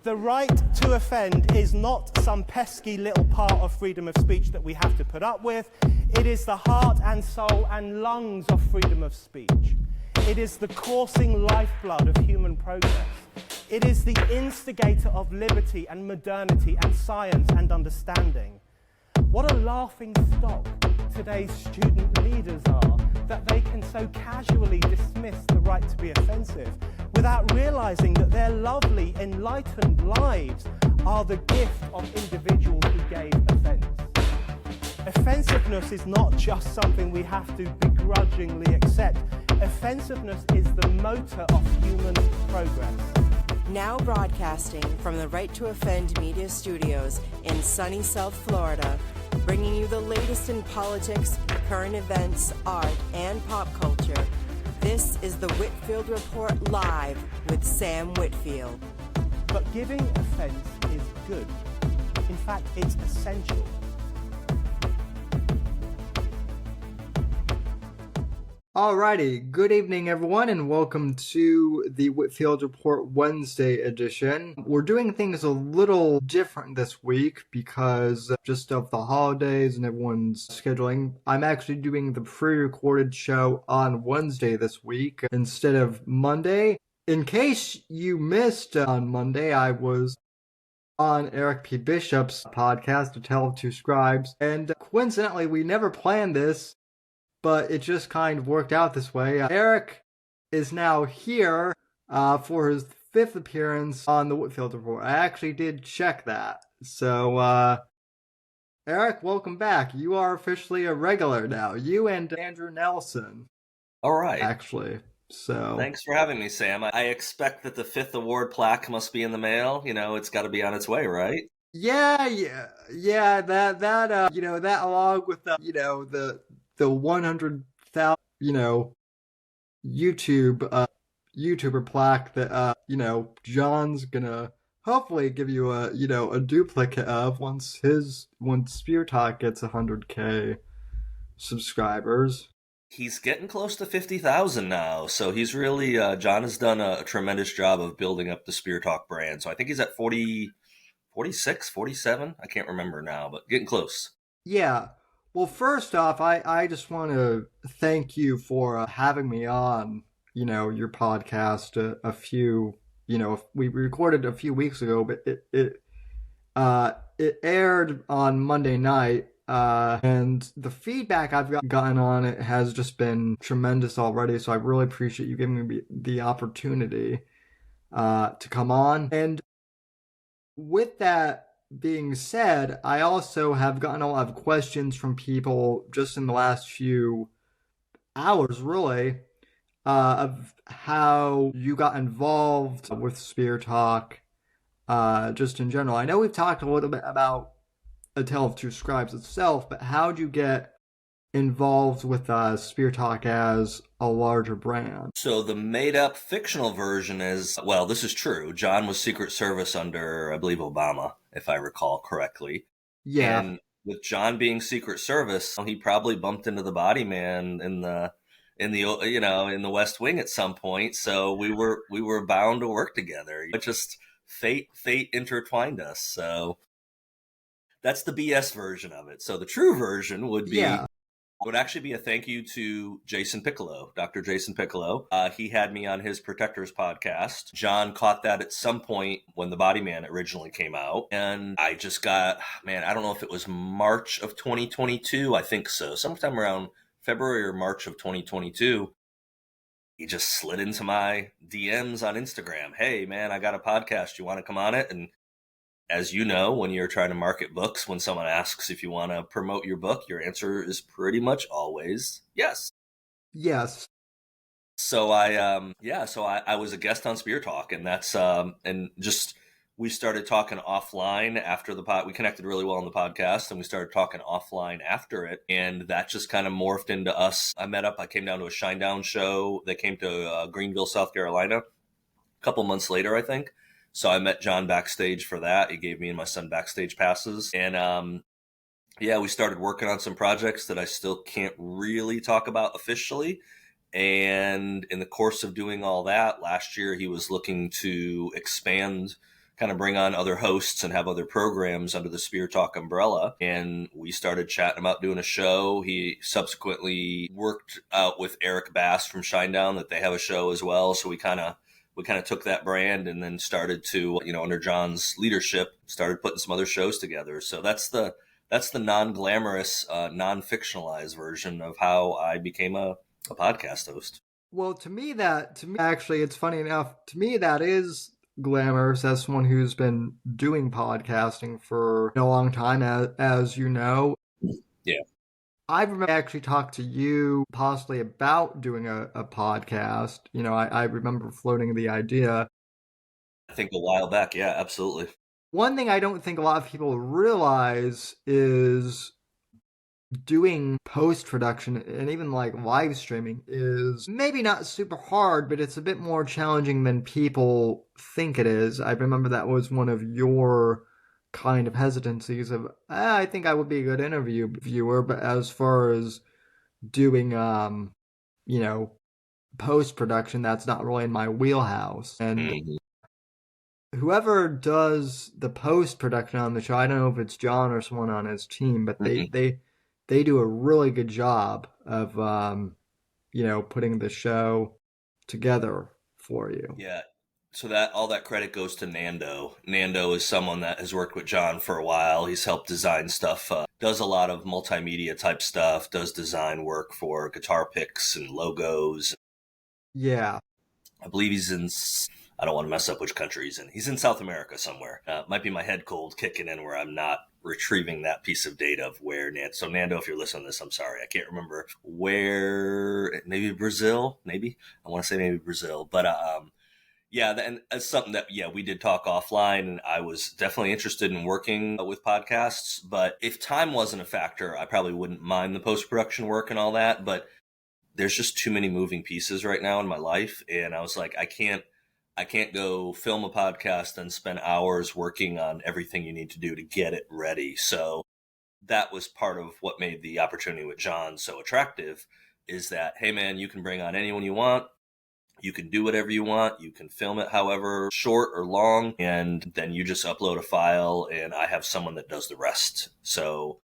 The right to offend is not some pesky little part of freedom of speech that we have to put up with. It is the heart and soul and lungs of freedom of speech. It is the coursing lifeblood of human progress. It is the instigator of liberty and modernity and science and understanding. What a laughing stock today's student leaders are, that they can so casually dismiss the right to be offensive without realizing that their lovely, enlightened lives are the gift of individuals who gave offense. Offensiveness is not just something we have to begrudgingly accept. Offensiveness is the motor of human progress. Now broadcasting from the Right to Offend Media Studios in sunny South Florida, bringing you the latest in politics, current events, art, and pop culture. This is the Whitfield Report Live with Sam Whitfield. But giving offense is good. In fact, it's essential. Alrighty, good evening everyone and welcome to the Whitfield Report Wednesday edition. We're doing things a little different this week because just of the holidays and everyone's scheduling. I'm actually doing the pre-recorded show on Wednesday this week instead of Monday. In case you missed on Monday, I was on Eric P. Bishop's podcast, A Tale of Two Scribes, and coincidentally we never planned this, but it just kind of worked out this way. Eric is now here for his 5th appearance on the Whitfield Report. I actually did check that. So, Eric, welcome back. You are officially a regular now. You and Andrew Nelson. All right. Actually, so. Thanks for having me, Sam. I expect that the 5th award plaque must be in the mail. You know, it's got to be on its way, right? Yeah. That along with the 100,000, YouTuber plaque that, John's gonna hopefully give you a duplicate of once Spear Talk gets 100K subscribers. He's getting close to 50,000 now, so he's really, John has done a tremendous job of building up the Spear Talk brand. So I think he's at 46, 47, I can't remember now, but getting close. Yeah. Well, first off, I just want to thank you for having me on, your podcast a few, we recorded a few weeks ago, but it aired on Monday night, and the feedback I've gotten on it has just been tremendous already, so I really appreciate you giving me the opportunity to come on. And with that being said, I also have gotten a lot of questions from people just in the last few hours, really, of how you got involved with Spear Talk, just in general. I know we've talked a little bit about A Tale of Two Scribes itself, but how'd you get involved with Spear Talk as a larger brand? So the made-up fictional version is, well, this is true. John was Secret Service under, I believe, Obama, if I recall correctly. Yeah. And with John being Secret Service, he probably bumped into the body man in the West Wing at some point. So we were bound to work together. It just fate intertwined us. So that's the BS version of it. So the true version would be. Yeah. Would actually be a thank you to Jason Piccolo, Dr. Jason Piccolo. He had me on his Protectors podcast. John caught that at some point when The Body Man originally came out. And I just got, I don't know if it was March of 2022. I think so. Sometime around February or March of 2022. He just slid into my DMs on Instagram. Hey, man, I got a podcast. You want to come on it? And as you know, when you're trying to market books, when someone asks if you want to promote your book, your answer is pretty much always yes. Yes. So I was a guest on Spear Talk, and that's and just we started talking offline after the pod. We connected really well on the podcast, and we started talking offline after it, and that just kind of morphed into us. I came down to a Shinedown show. They came to Greenville, South Carolina, a couple months later, I think. So I met John backstage for that. He gave me and my son backstage passes. And we started working on some projects that I still can't really talk about officially. And in the course of doing all that, last year he was looking to expand kind of bring on other hosts and have other programs under the Spear Talk umbrella. And we started chatting about doing a show. He subsequently worked out with Eric Bass from Shinedown that they have a show as well. So we kind of took that brand and then started to, under John's leadership, started putting some other shows together. So that's the non-glamorous, non-fictionalized version of how I became a podcast host. Well, to me, actually, it's funny enough, to me, that is glamorous as someone who's been doing podcasting for a long time, as you know. Yeah. I remember I actually talked to you possibly about doing a podcast. I remember floating the idea. I think a while back. Yeah, absolutely. One thing I don't think a lot of people realize is doing post-production and even like live streaming is maybe not super hard, but it's a bit more challenging than people think it is. I remember that was one of your kind of hesitancies of, I think I would be a good interviewer, but as far as doing, post-production, that's not really in my wheelhouse. And whoever does the post-production on the show, I don't know if it's John or someone on his team, but they do a really good job of, putting the show together for you. Yeah. So all that credit goes to Nando. Nando is someone that has worked with John for a while. He's helped design stuff, does a lot of multimedia type stuff, does design work for guitar picks and logos. Yeah. I believe he's in, I don't want to mess up which country he's in. He's in South America somewhere. Might be my head cold kicking in where I'm not retrieving that piece of data of where Nando. So Nando, if you're listening to this, I'm sorry. I can't remember where, maybe Brazil, maybe. I want to say maybe Brazil. But yeah, and that's something that, we did talk offline, and I was definitely interested in working with podcasts. But if time wasn't a factor, I probably wouldn't mind the post-production work and all that. But there's just too many moving pieces right now in my life. And I was like, I can't go film a podcast and spend hours working on everything you need to do to get it ready. So that was part of what made the opportunity with John so attractive, is that, hey man, you can bring on anyone you want. You can do whatever you want. You can film it however short or long, and then you just upload a file and I have someone that does the rest. So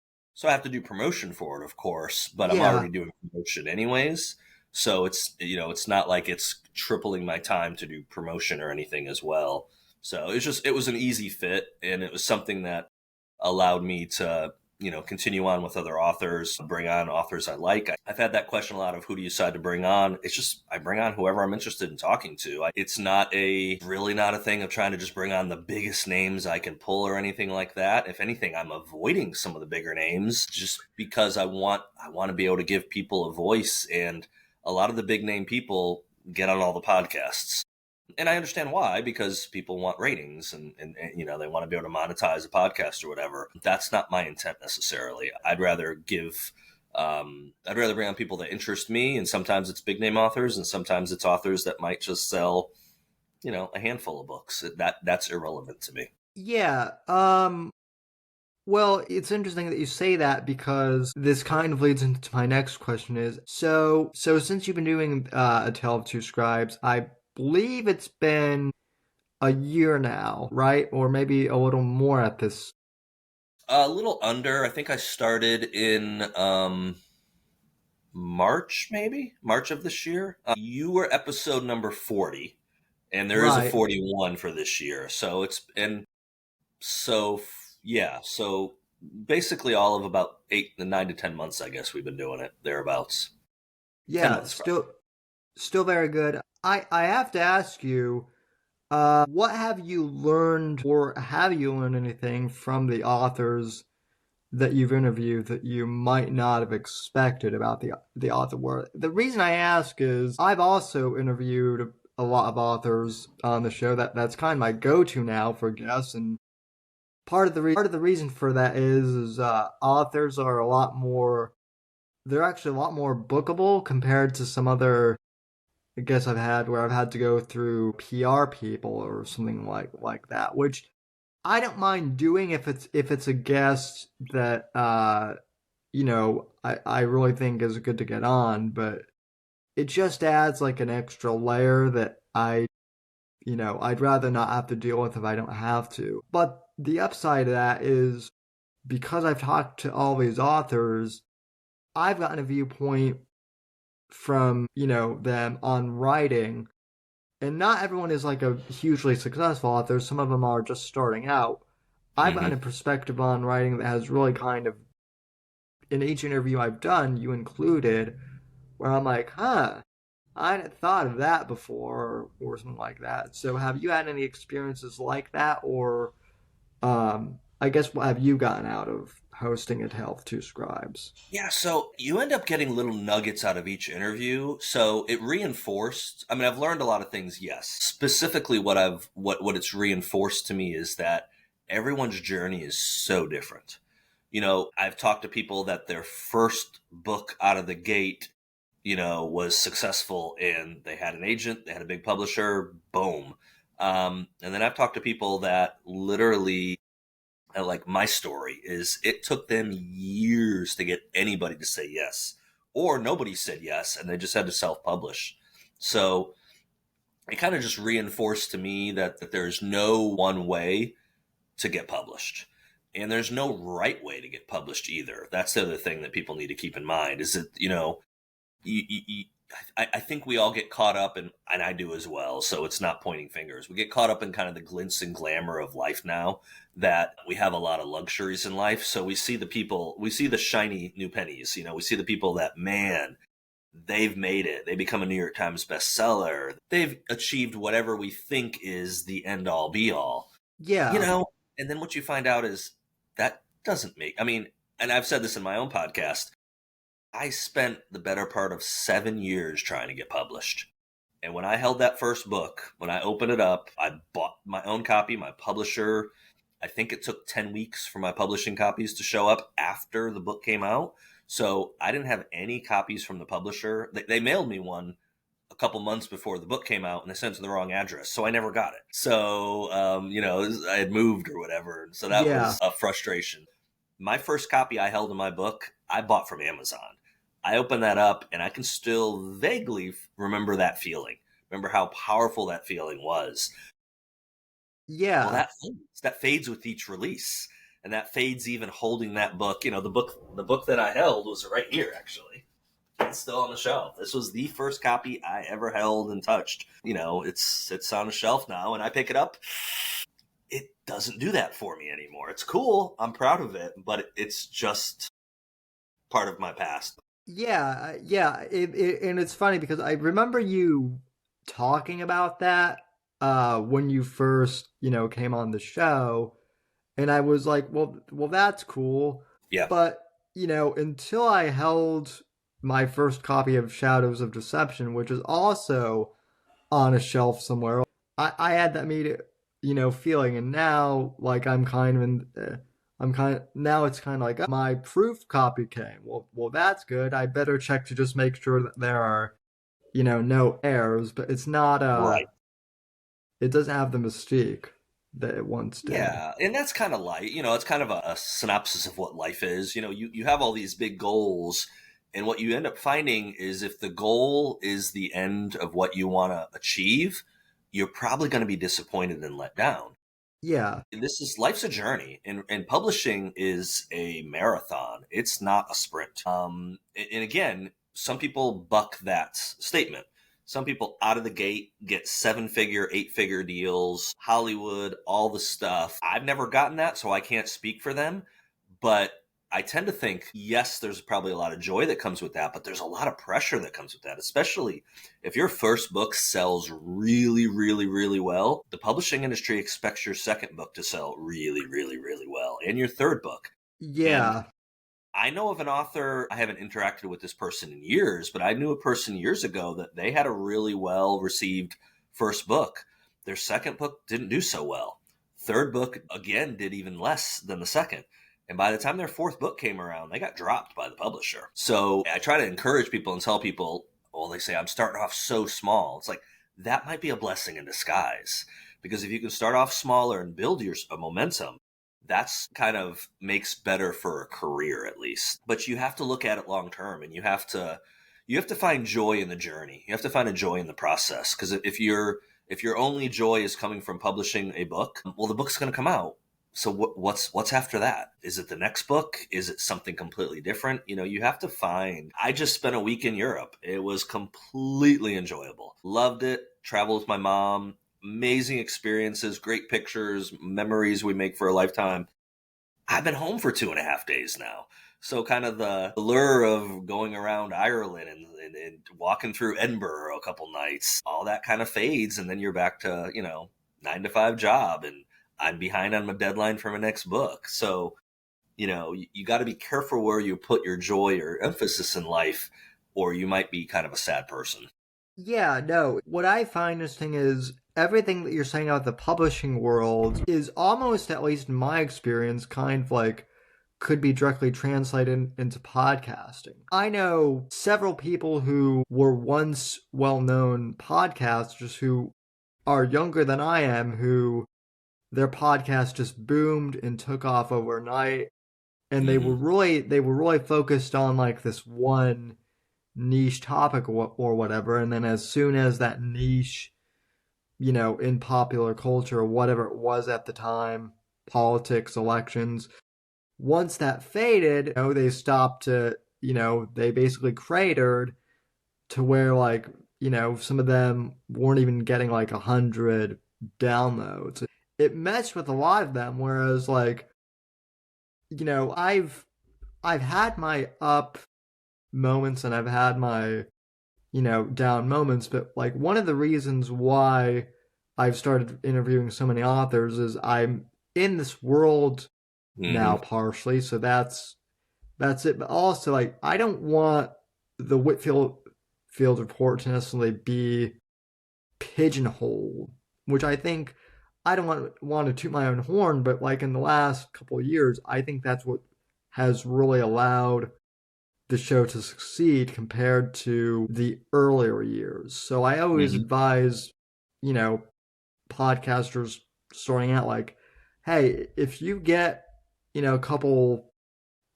I have to do promotion for it, of course, but I'm already doing promotion anyways. So it's, it's not like it's tripling my time to do promotion or anything as well. So it was an easy fit, and it was something that allowed me to, continue on with other authors, bring on authors I like. I've had that question a lot of who do you decide to bring on? It's just, I bring on whoever I'm interested in talking to. It's really not a thing of trying to just bring on the biggest names I can pull or anything like that. If anything, I'm avoiding some of the bigger names just because I want to be able to give people a voice, and a lot of the big name people get on all the podcasts. And I understand why, because people want ratings and they want to be able to monetize a podcast or whatever. That's not my intent necessarily. I'd rather bring on people that interest me, and sometimes it's big name authors, and sometimes it's authors that might just sell, a handful of books. That's irrelevant to me. Yeah. Well, it's interesting that you say that, because this kind of leads into my next question is, so since you've been doing A Tale of Two Scribes, I believe it's been a year now, right? Or maybe a little more at this. A little under. I think I started in March of this year. You were episode number 40, and there is a 41 for this year. So so basically all of about 9 to 10 months, I guess we've been doing it, thereabouts. Yeah, still very good. I have to ask you, what have you learned, or have you learned anything from the authors that you've interviewed that you might not have expected about the author world? The reason I ask is I've also interviewed a lot of authors on the show. That's kind of my go-to now for guests, and part of the reason for that is authors are they're actually a lot more bookable compared to some other guests I've had where I've had to go through PR people or something like that, which I don't mind doing if it's a guest that I really think is good to get on, but it just adds like an extra layer that I I'd rather not have to deal with if I don't have to. But the upside of that is because I've talked to all these authors, I've gotten a viewpoint from, them on writing. And not everyone is like a hugely successful author. Some of them are just starting out. I've gotten a perspective on writing that has really kind of, in each interview I've done, you included, where I'm like, I hadn't thought of that before, or something like that. So have you had any experiences like that, or I guess what have you gotten out of hosting at Health to Scribes? Yeah, so you end up getting little nuggets out of each interview. So it reinforced, I mean, I've learned a lot of things, yes. Specifically what it's reinforced to me is that everyone's journey is so different. I've talked to people that their first book out of the gate, was successful and they had an agent, they had a big publisher, boom. And then I've talked to people that literally, like my story is, it took them years to get anybody to say yes, or nobody said yes and they just had to self-publish. So it kind of just reinforced to me that there's no one way to get published. And there's no right way to get published either. That's the other thing that people need to keep in mind is that, I think we all get caught up and I do as well. So it's not pointing fingers. We get caught up in kind of the glitz and glamour of life now, that we have a lot of luxuries in life. So we see the shiny new pennies, we see the people that, man, they've made it. They become a New York Times bestseller. They've achieved whatever we think is the end all be all. Yeah. And then what you find out is that doesn't make, and I've said this in my own podcast, I spent the better part of 7 years trying to get published. And when I held that first book, when I opened it up, I bought my own copy, my publisher. I think it took 10 weeks for my publishing copies to show up after the book came out. So I didn't have any copies from the publisher. They mailed me one a couple months before the book came out and they sent it to the wrong address. So I never got it. So, I had moved or whatever. So that was a frustration. My first copy I held in my book, I bought from Amazon. I opened that up and I can still vaguely remember that feeling. Remember how powerful that feeling was. Yeah. Well, that fades with each release. And that fades even holding that book. The book that I held was right here, actually. It's still on the shelf. This was the first copy I ever held and touched. It's on the shelf now and I pick it up. It doesn't do that for me anymore. It's cool. I'm proud of it, but it's just part of my past. Yeah. And it's funny because I remember you talking about that when you first, came on the show. And I was like, well, that's cool. Yeah. But, until I held my first copy of Shadows of Deception, which is also on a shelf somewhere, I had that immediate, feeling. And now, like, now it's kind of like my proof copy came. Well, that's good. I better check to just make sure that there are, no errors. But it's not right. It doesn't have the mystique that it once did. Yeah, and that's kind of like, it's kind of a synopsis of what life is. You have all these big goals, and what you end up finding is if the goal is the end of what you want to achieve, you're probably going to be disappointed and let down. Yeah. And life's a journey, and publishing is a marathon. It's not a sprint. And again, some people buck that statement. Some people out of the gate get 7-figure, 8-figure deals, Hollywood, all the stuff. I've never gotten that, so I can't speak for them. But I tend to think, yes, there's probably a lot of joy that comes with that, but there's a lot of pressure that comes with that, especially if your first book sells really, really, really well. The publishing industry expects your second book to sell really, really, really well, and your third book. Yeah. And I know of an author, I haven't interacted with this person in years, but I knew a person years ago that they had a really well-received first book. Their second book didn't do so well. Third book, again, did even less than the second. And by the time their fourth book came around, they got dropped by the publisher. So I try to encourage people and tell people, well, they say, I'm starting off so small. It's like, that might be a blessing in disguise. Because if you can start off smaller and build your momentum, that's kind of makes better for a career, at least. But you have to look at it long term, and you have to find joy in the journey. You have to find a joy in the process. Because if you're If your only joy is coming from publishing a book, well, the book's going to come out. So what's after that? Is it the next book? Is it something completely different? You have to find. I just spent a week in Europe. It was completely enjoyable. Loved it. Traveled with my mom. Amazing experiences, great pictures, memories we make for a lifetime. I've been home for 2.5 days now. So kind of the lure of going around Ireland and walking through Edinburgh a couple nights, all that kind of fades. And then you're back to, 9-to-5 job. And I'm behind on my deadline for my next book. So, you got to be careful where you put your joy or emphasis in life, or you might be kind of a sad person. Yeah, no. What I find interesting is everything that you're saying about the publishing world is almost, at least in my experience, kind of like could be directly translated into podcasting. I know several people who were once well-known podcasters who are younger than I am, who their podcast just boomed and took off overnight, and they were really focused on like this one niche topic or whatever, and then as soon as that niche, in popular culture or whatever it was at the time, politics, elections, once that faded, they stopped to, they basically cratered to where like, some of them weren't even getting like 100 downloads. It messed with a lot of them, whereas like, I've had my up moments and I've had my, down moments, but like one of the reasons why I've started interviewing so many authors is I'm in this world now partially, so that's it. But also, like, I don't want the Whitfield Report to necessarily be pigeonholed, which I think I don't want to toot my own horn, but like in the last couple of years, I think that's what has really allowed the show to succeed compared to the earlier years. So I always advise, podcasters starting out like, hey, if you get, a couple,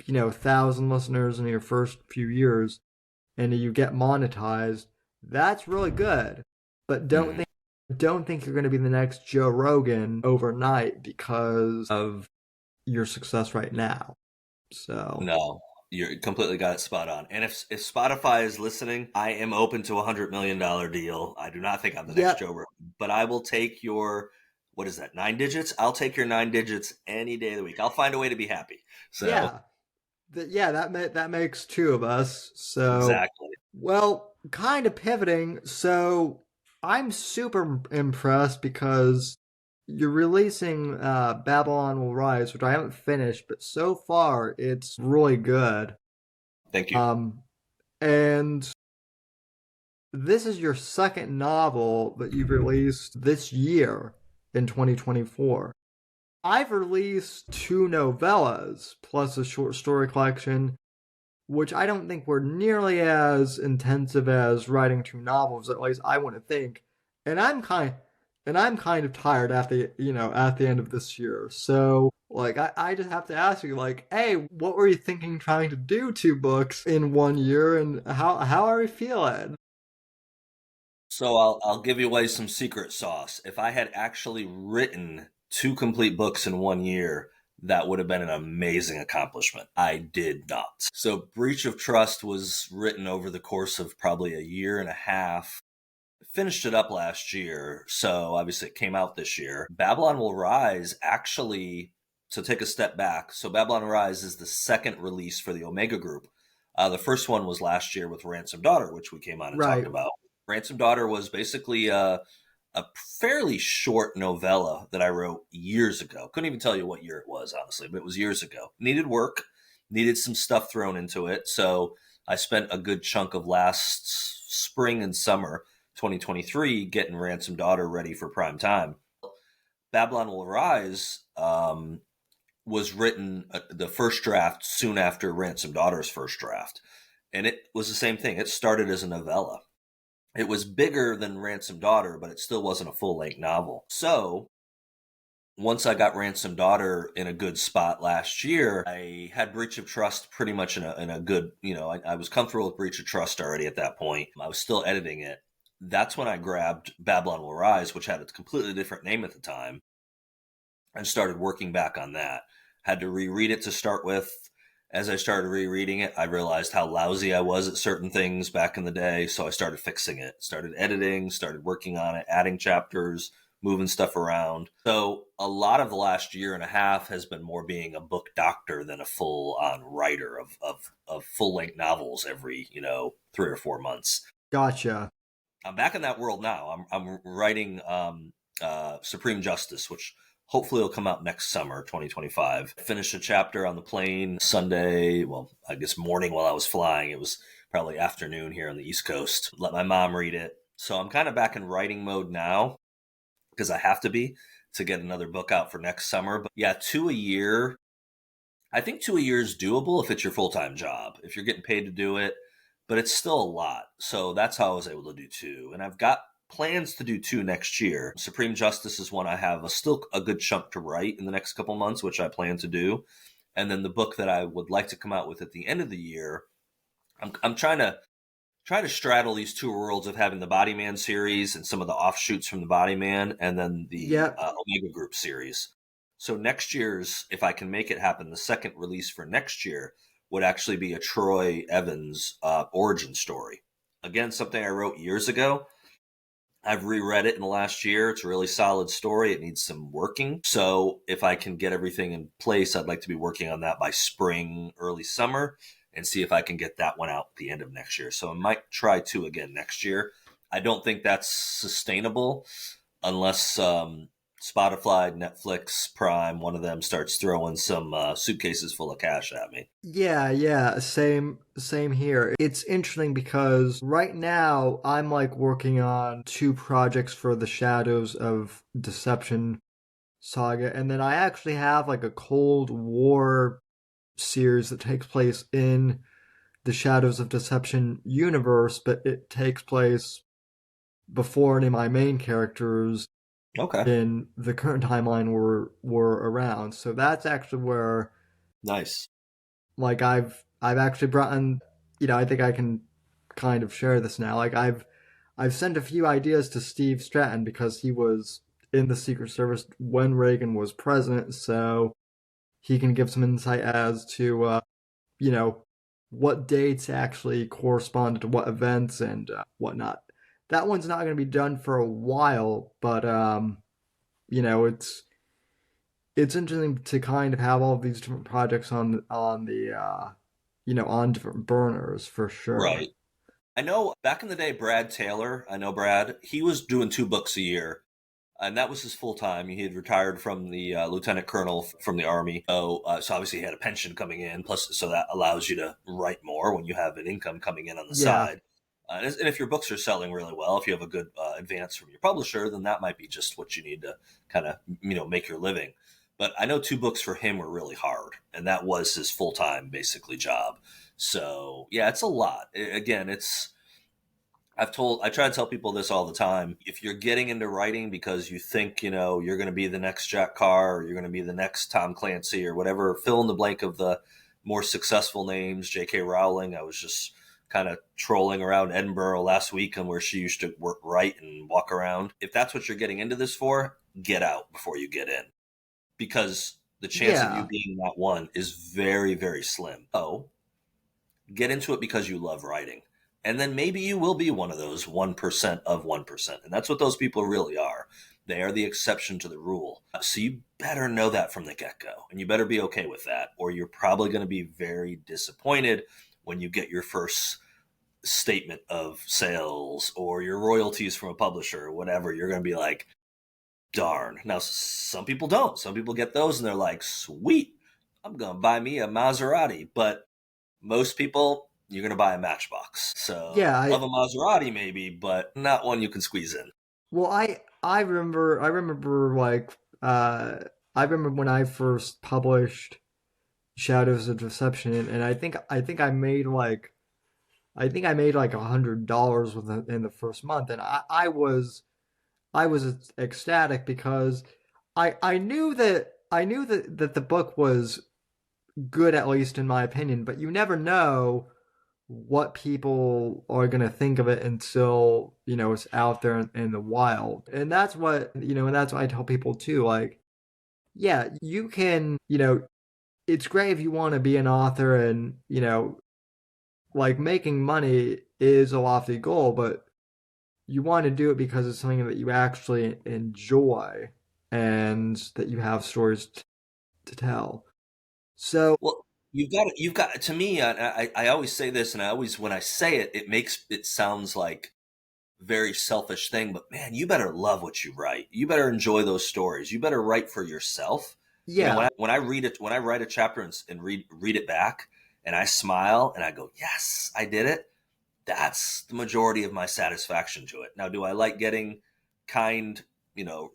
1,000 listeners in your first few years and you get monetized, that's really good. But don't think you're going to be the next Joe Rogan overnight because of your success right now. So no, you completely got it spot on. And if Spotify is listening, I am open to $100 million deal. I do not think I'm the next Joe Rogan, but I will take your, what is that, 9 digits? I'll take your 9 digits any day of the week. I'll find a way to be happy. So that makes two of us. So exactly. Well, kind of pivoting. So I'm super impressed because you're releasing Babylon Will Rise, which I haven't finished, but so far it's really good. Thank you. And this is your second novel that you've released this year in 2024. I've released 2 novellas plus a short story collection, which I don't think were nearly as intensive as writing 2 novels, at least I want to think. And I'm kind of tired at the end of this year. So like I just have to ask you, like, hey, what were you thinking trying to do 2 books in 1 year, and how are you feeling? So I'll give you away some secret sauce. If I had actually written 2 complete books in 1 year, that would have been an amazing accomplishment. I did not. So Breach of Trust was written over the course of probably a year and a half. Finished it up last year, so obviously it came out this year. Babylon Will Rise, actually, to take a step back, so Babylon Will Rise is the second release for the Omega Group. The first one was last year with Ransom Daughter, which we came on and talked about. Ransom Daughter was basically a fairly short novella that I wrote years ago. Couldn't even tell you what year it was, honestly, but it was years ago. Needed work, needed some stuff thrown into it, so I spent a good chunk of last spring and summer 2023 getting Ransom Daughter ready for prime time. Babylon Will Rise was written, the first draft, soon after Ransom Daughter's first draft. And it was the same thing. It started as a novella. It was bigger than Ransom Daughter, but it still wasn't a full-length novel. So once I got Ransom Daughter in a good spot last year, I had Breach of Trust pretty much in a good, I was comfortable with Breach of Trust already at that point. I was still editing it. that's when I grabbed Babylon Will Rise, which had a completely different name at the time, and started working back on that. Had to reread it to start with. As I started rereading it, I realized how lousy I was at certain things back in the day. So I started fixing it, started editing, started working on it, adding chapters, moving stuff around. So a lot of the last year and a half has been more being a book doctor than a full on writer of full length novels every, 3 or 4 months. Gotcha. I'm back in that world now. I'm writing Supreme Justice, which hopefully will come out next summer, 2025. I finished a chapter on the plane Sunday, well, I guess morning while I was flying. It was probably afternoon here on the East Coast. Let my mom read it. So I'm kind of back in writing mode now because I have to be to get another book out for next summer. But yeah, 2 a year. I think 2 a year is doable if it's your full-time job, if you're getting paid to do it, but it's still a lot. So that's how I was able to do 2. And I've got plans to do 2 next year. Supreme Justice is one I have still a good chunk to write in the next couple months, which I plan to do. And then the book that I would like to come out with at the end of the year, I'm trying to straddle these 2 worlds of having the Body Man series and some of the offshoots from the Body Man, and then the Omega Group series. So next year's, if I can make it happen, the second release for next year would actually be a Troy Evans origin story. Again, something I wrote years ago. I've reread it in the last year. It's a really solid story. It needs some working. So if I can get everything in place, I'd like to be working on that by spring, early summer, and see if I can get that one out at the end of next year. So I might try 2 again next year. I don't think that's sustainable unless Spotify, Netflix, Prime, one of them starts throwing some suitcases full of cash at me. Yeah, same here. It's interesting because right now I'm like working on 2 projects for the Shadows of Deception saga, and then I actually have like a Cold War series that takes place in the Shadows of Deception universe, but it takes place before any of my main characters in the current timeline were around. So that's actually where nice. Like I've actually brought in, I think I can kind of share this now. Like I've sent a few ideas to Steve Stratton because he was in the Secret Service when Reagan was president, so he can give some insight as to what dates actually corresponded to what events and whatnot. That one's not going to be done for a while, but it's interesting to kind of have all of these different projects on the on different burners for sure. Right. I know back in the day, Brad Taylor, he was doing 2 books a year, and that was his full time. He had retired from the lieutenant colonel from the Army. So obviously he had a pension coming in, plus so that allows you to write more when you have an income coming in on the side. And if your books are selling really well, if you have a good advance from your publisher, then that might be just what you need to kind of, make your living. But I know 2 books for him were really hard, and that was his full-time, basically, job. So, yeah, it's a lot. Again, I try to tell people this all the time. If you're getting into writing because you think, you're going to be the next Jack Carr or you're going to be the next Tom Clancy or whatever, fill in the blank of the more successful names, J.K. Rowling. I was just kind of trolling around Edinburgh last week and where she used to write and walk around. If that's what you're getting into this for, get out before you get in. Because the chance of you being that one is very, very slim. So get into it because you love writing. And then maybe you will be one of those 1% of 1%. And that's what those people really are. They are the exception to the rule. So you better know that from the get-go. And you better be okay with that. Or you're probably going to be very disappointed when you get your first statement of sales or your royalties from a publisher or whatever. You're going to be like, darn. Now, some people don't. Some people get those and they're like, sweet, I'm going to buy me a Maserati. But most people, you're going to buy a Matchbox. So I love a Maserati maybe, but not one you can squeeze in. Well, I remember when I first published Shadows of Deception, and I think I made like $100 in the first month, and I was ecstatic because I knew that the book was good, at least in my opinion, but you never know what people are going to think of it until, it's out there in the wild. And that's what, and that's what I tell people too. Like, yeah, you can, it's great if you want to be an author and, like making money is a lofty goal, but you want to do it because it's something that you actually enjoy and that you have stories to tell. So, Well, you've got to me. I always say this, and I always when I say it, it sounds like very selfish thing. But man, you better love what you write. You better enjoy those stories. You better write for yourself. yeah, When I read it, when I write a chapter and read it back, and I smile and I go, yes, I did it. That's the majority of my satisfaction to it. Now, do I like getting kind,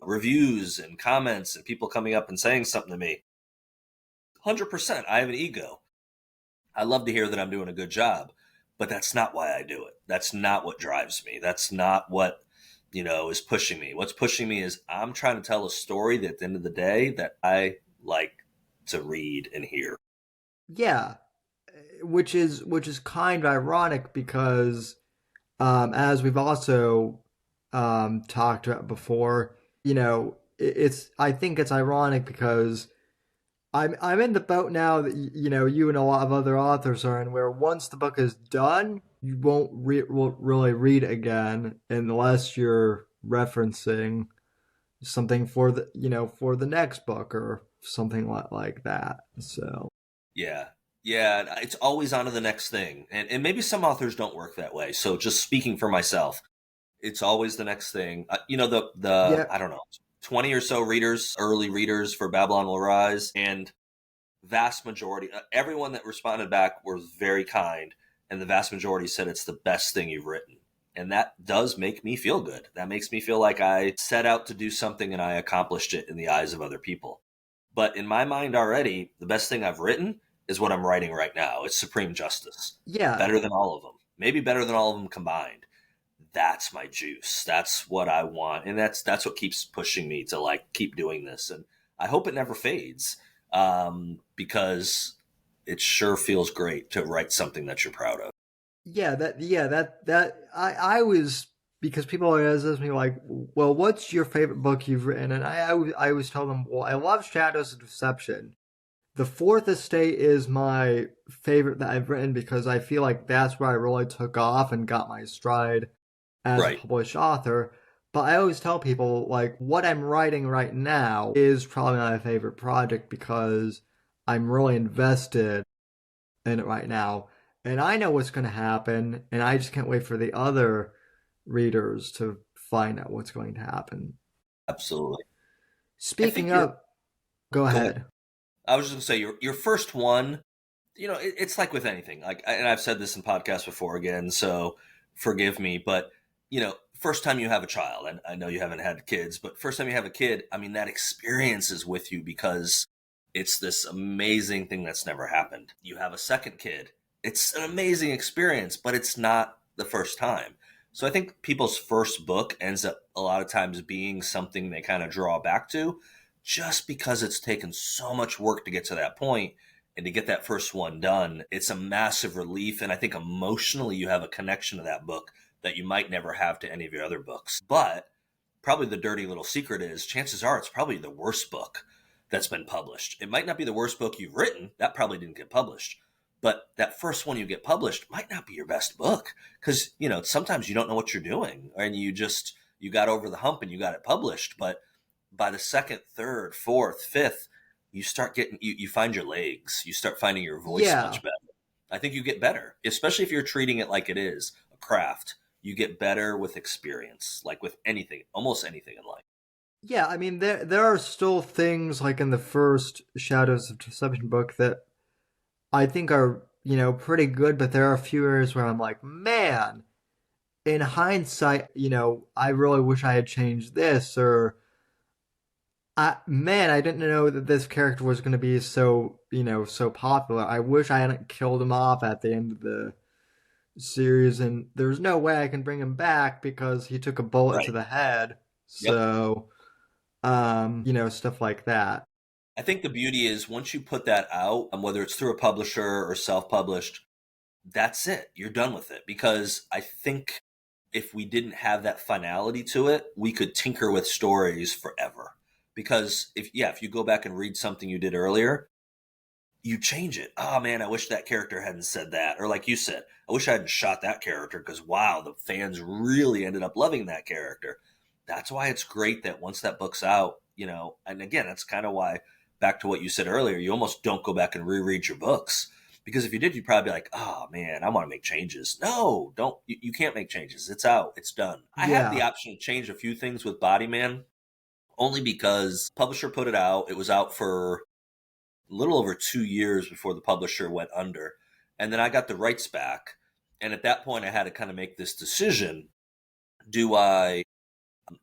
reviews and comments and people coming up and saying something to me? 100%. I have an ego. I love to hear that I'm doing a good job, but that's not why I do it. That's not what drives me. That's not what, is pushing me. What's pushing me is I'm trying to tell a story that at the end of the day that I like to read and hear. yeah, which is kind of ironic because, as we've also talked about before, it's I think it's ironic because I'm in the boat now that you and a lot of other authors are in, where once the book is done, you won't really read it again unless you're referencing something for the next book or something like that. So Yeah. Yeah. It's always on to the next thing. And maybe some authors don't work that way. So just speaking for myself, it's always the next thing. yeah, I don't know, 20 or so readers, early readers for Babylon Will Rise, and vast majority, everyone that responded back was very kind, and the vast majority said it's the best thing you've written. And that does make me feel good. That makes me feel like I set out to do something and I accomplished it in the eyes of other people. But in my mind already, the best thing I've written is what I'm writing right now. It's Supreme Justice. yeah, Better than all of them. Maybe better than all of them combined. That's my juice. That's what I want. And that's what keeps pushing me to like keep doing this. And I hope it never fades, because it sure feels great to write something that you're proud of. I was, because people always ask me like, well, what's your favorite book you've written? And I always tell them, well, I love Shadows of Deception. The Fourth Estate is my favorite that I've written because I feel like that's where I really took off and got my stride as a Right. published author. But I always tell people, like, what I'm writing right now is probably my favorite project because I'm really invested in it right now. And I know what's going to happen, and I just can't wait for the other readers to find out what's going to happen. Absolutely. I think Speaking you're, of, go go ahead. ahead. I was just going to say your first one, it's like with anything. Like, and I've said this in podcasts before again, so forgive me, but first time you have a child, and I know you haven't had kids, but first time you have a kid, I mean, that experience is with you because it's this amazing thing that's never happened. You have a second kid. It's an amazing experience, but it's not the first time. So I think people's first book ends up a lot of times being something they kind of draw back to just because it's taken so much work to get to that point and to get that first one done. It's a massive relief. And I think emotionally you have a connection to that book that you might never have to any of your other books. But probably the dirty little secret is chances are it's probably the worst book that's been published. It might not be the worst book you've written. That probably didn't get published. But that first one you get published might not be your best book because, sometimes you don't know what you're doing and you got over the hump and you got it published. But by the second, third, fourth, fifth, you start getting, you find your legs. You start finding your voice Yeah. much better. I think you get better, especially if you're treating it like it is a craft. You get better with experience, like with anything, almost anything in life. Yeah, I mean, there are still things like in the first Shadows of Deception book that I think are, pretty good, but there are a few areas where I'm like, man, in hindsight, I really wish I had changed this, or man, I didn't know that this character was going to be so, so popular. I wish I hadn't killed him off at the end of the series, and there's no way I can bring him back because he took a bullet to Right. the head. Yep. So, stuff like that. I think the beauty is once you put that out, whether it's through a publisher or self-published, that's it. You're done with it. Because I think if we didn't have that finality to it, we could tinker with stories forever. Because if you go back and read something you did earlier, you change it. Oh man, I wish that character hadn't said that. Or like you said, I wish I hadn't shot that character because wow, the fans really ended up loving that character. That's why it's great that once that book's out, and again, that's kind of why, back to what you said earlier, you almost don't go back and reread your books. Because if you did, you'd probably be like, oh man, I want to make changes. No, don't. You can't make changes. It's out. It's done. I had the Yeah. option to change a few things with Body Man, only because publisher put it out. It was out for a little over 2 years before the publisher went under. And then I got the rights back. And at that point, I had to kind of make this decision. Do I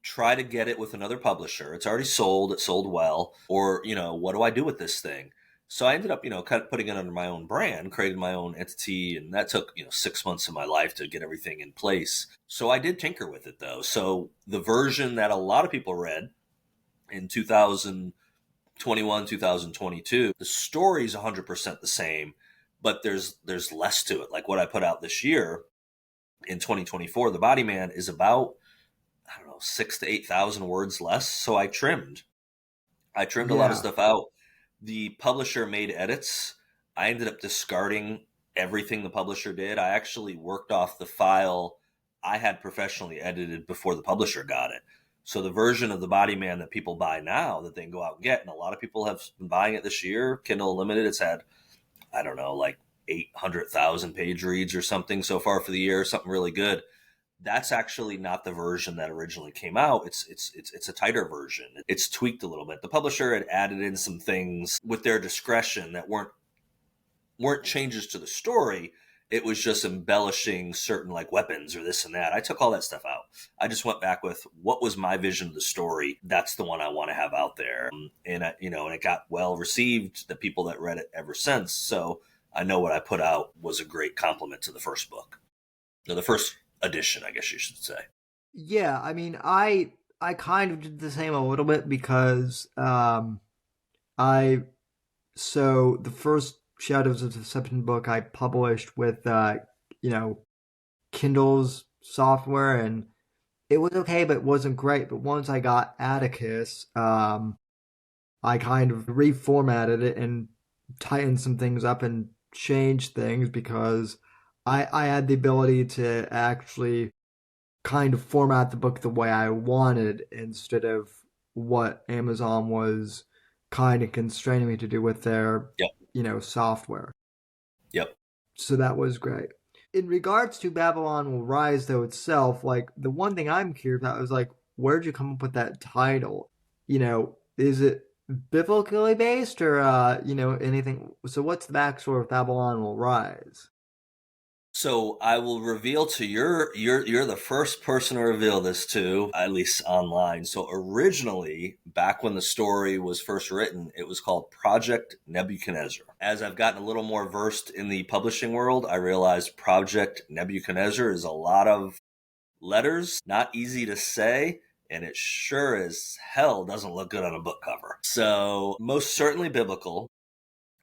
try to get it with another publisher? It's already sold. It sold well. Or, what do I do with this thing? So I ended up, kind of putting it under my own brand, created my own entity. And that took, 6 months of my life to get everything in place. So I did tinker with it, though. So the version that a lot of people read in 2021, 2022, the story is 100% the same, but there's less to it. Like what I put out this year in 2024, The Body Man is about, I don't know, 6,000 to 8,000 words less. So I trimmed a lot of Yeah. stuff out. The publisher made edits. I ended up discarding everything the publisher did. I actually worked off the file I had professionally edited before the publisher got it. So the version of The Body Man that people buy now that they can go out and get, and a lot of people have been buying it this year, Kindle Unlimited, it's had, I don't know, like 800,000 page reads or something so far for the year, something really good. That's actually not the version that originally came out. It's a tighter version. It's tweaked a little bit. The publisher had added in some things with their discretion that weren't changes to the story. It was just embellishing certain like weapons or this and that. I took all that stuff out. I just went back with what was my vision of the story. That's the one I want to have out there. And it got well received. The people that read it ever since. So I know what I put out was a great compliment to the first book. No, the first edition, I guess you should say. Yeah, I mean, I kind of did the same a little bit because I so the first Shadows of Deception book I published with Kindle's software, and it was okay, but it wasn't great. But once I got Atticus, I kind of reformatted it and tightened some things up and changed things because I had the ability to actually kind of format the book the way I wanted instead of what Amazon was kind of constraining me to do with their, Yep. Software. Yep. So that was great. In regards to Babylon Will Rise, though, itself, like, the one thing I'm curious about is, like, where'd you come up with that title? Is it biblically based or, anything? So what's the backstory of Babylon Will Rise? So I will reveal to you're the first person to reveal this to, at least online. So originally, back when the story was first written, it was called Project Nebuchadnezzar. As I've gotten a little more versed in the publishing world, I realized Project Nebuchadnezzar is a lot of letters, not easy to say, and it sure as hell doesn't look good on a book cover. So most certainly biblical.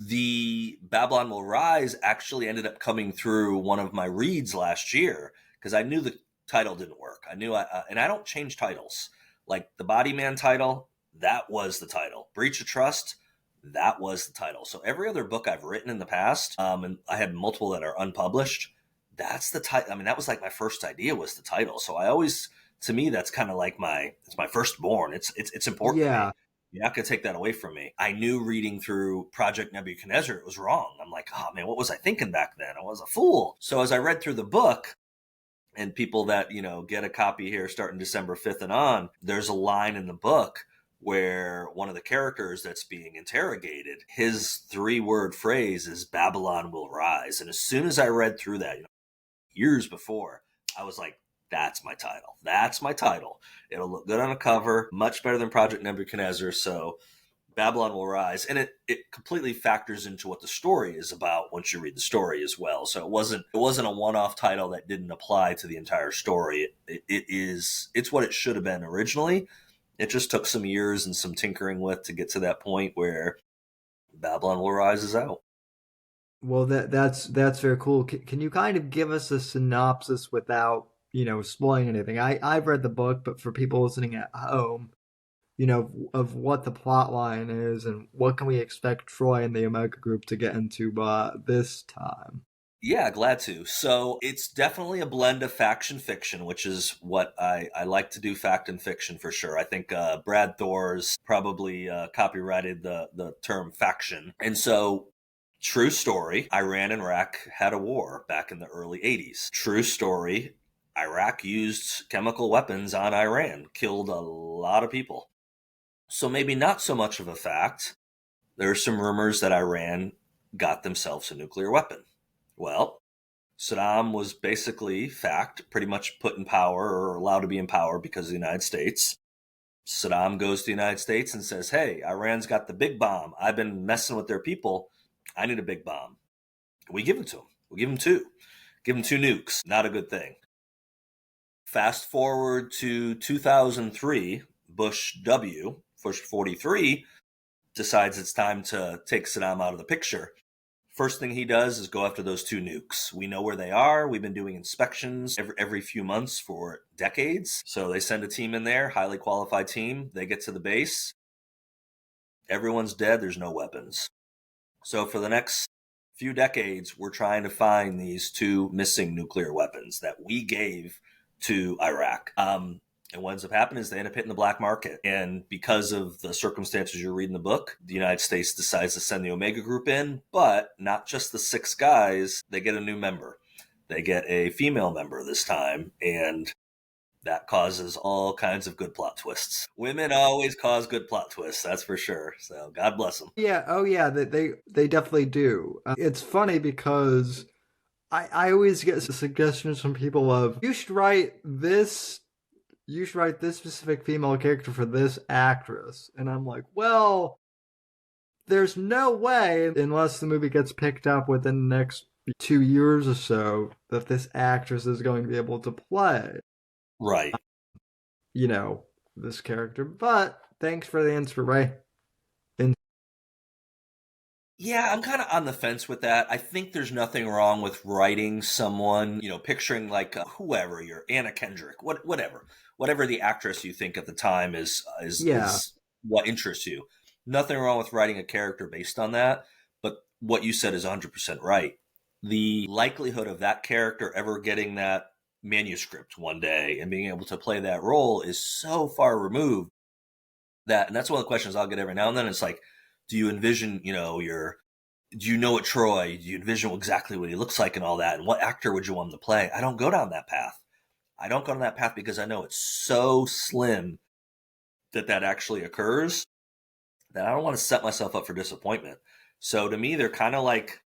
The Babylon Will Rise actually ended up coming through one of my reads last year because I knew the title didn't work. I knew and I don't change titles. Like the Body Man title, that was the title. Breach of Trust, that was the title. So every other book I've written in the past, and I had multiple that are unpublished, that's the title. I mean, that was like my first idea was the title. So I always, to me, that's kind of like it's my firstborn. It's important to me. Yeah. You're not going to take that away from me. I knew reading through Project Nebuchadnezzar, it was wrong. I'm like, oh man, what was I thinking back then? I was a fool. So as I read through the book, and people that, get a copy here starting December 5th and on, there's a line in the book where one of the characters that's being interrogated, his 3-word phrase is Babylon will rise. And as soon as I read through that, years before, I was like, that's my title. That's my title. It'll look good on a cover, much better than Project Nebuchadnezzar. So Babylon Will Rise. And it completely factors into what the story is about once you read the story as well. So it wasn't a one-off title that didn't apply to the entire story. It's what it should have been originally. It just took some years and some tinkering with to get to that point where Babylon Will Rise is out. Well, that's very cool. Can you kind of give us a synopsis without, spoiling anything? I've read the book, but for people listening at home, of what the plot line is and what can we expect Troy and the Omega Group to get into this time. Yeah, glad to. So it's definitely a blend of faction fiction, which is what I like to do, fact and fiction for sure. I think Brad Thor's probably copyrighted the term faction. And so, true story, Iran and Iraq had a war back in the early 80s. True story, Iraq used chemical weapons on Iran, killed a lot of people. So maybe not so much of a fact. There are some rumors that Iran got themselves a nuclear weapon. Well, Saddam was basically, fact, pretty much put in power or allowed to be in power because of the United States. Saddam goes to the United States and says, hey, Iran's got the big bomb. I've been messing with their people. I need a big bomb. We give it to them. We give them two. Give them two nukes. Not a good thing. Fast forward to 2003, Bush 43, decides it's time to take Saddam out of the picture. First thing he does is go after those two nukes. We know where they are. We've been doing inspections every few months for decades. So they send a team in there, highly qualified team. They get to the base. Everyone's dead. There's no weapons. So for the next few decades, we're trying to find these two missing nuclear weapons that we gave to Iraq. And what ends up happening is they end up hitting the black market. And because of the circumstances you read in the book, the United States decides to send the Omega Group in, but not just the 6 guys, they get a new member. They get a female member this time, and that causes all kinds of good plot twists. Women always cause good plot twists, that's for sure. So God bless them. Yeah, oh yeah, they definitely do. It's funny because I always get suggestions from people of, you should write this specific female character for this actress. And I'm like, well, there's no way, unless the movie gets picked up within the next 2 years or so, that this actress is going to be able to play, Right. This character. But thanks for the inspiration. Yeah, I'm kind of on the fence with that. I think there's nothing wrong with writing someone, picturing like whoever, you're Anna Kendrick, whatever the actress you think at the time is what interests you. Nothing wrong with writing a character based on that. But what you said is 100% right. The likelihood of that character ever getting that manuscript one day and being able to play that role is so far removed and that's one of the questions I'll get every now and then. It's like, do you envision, do you know what Troy, do you envision exactly what he looks like and all that? And what actor would you want him to play? I don't go down that path. I don't go down that path because I know it's so slim that actually occurs that I don't want to set myself up for disappointment. So to me, they're kind of like,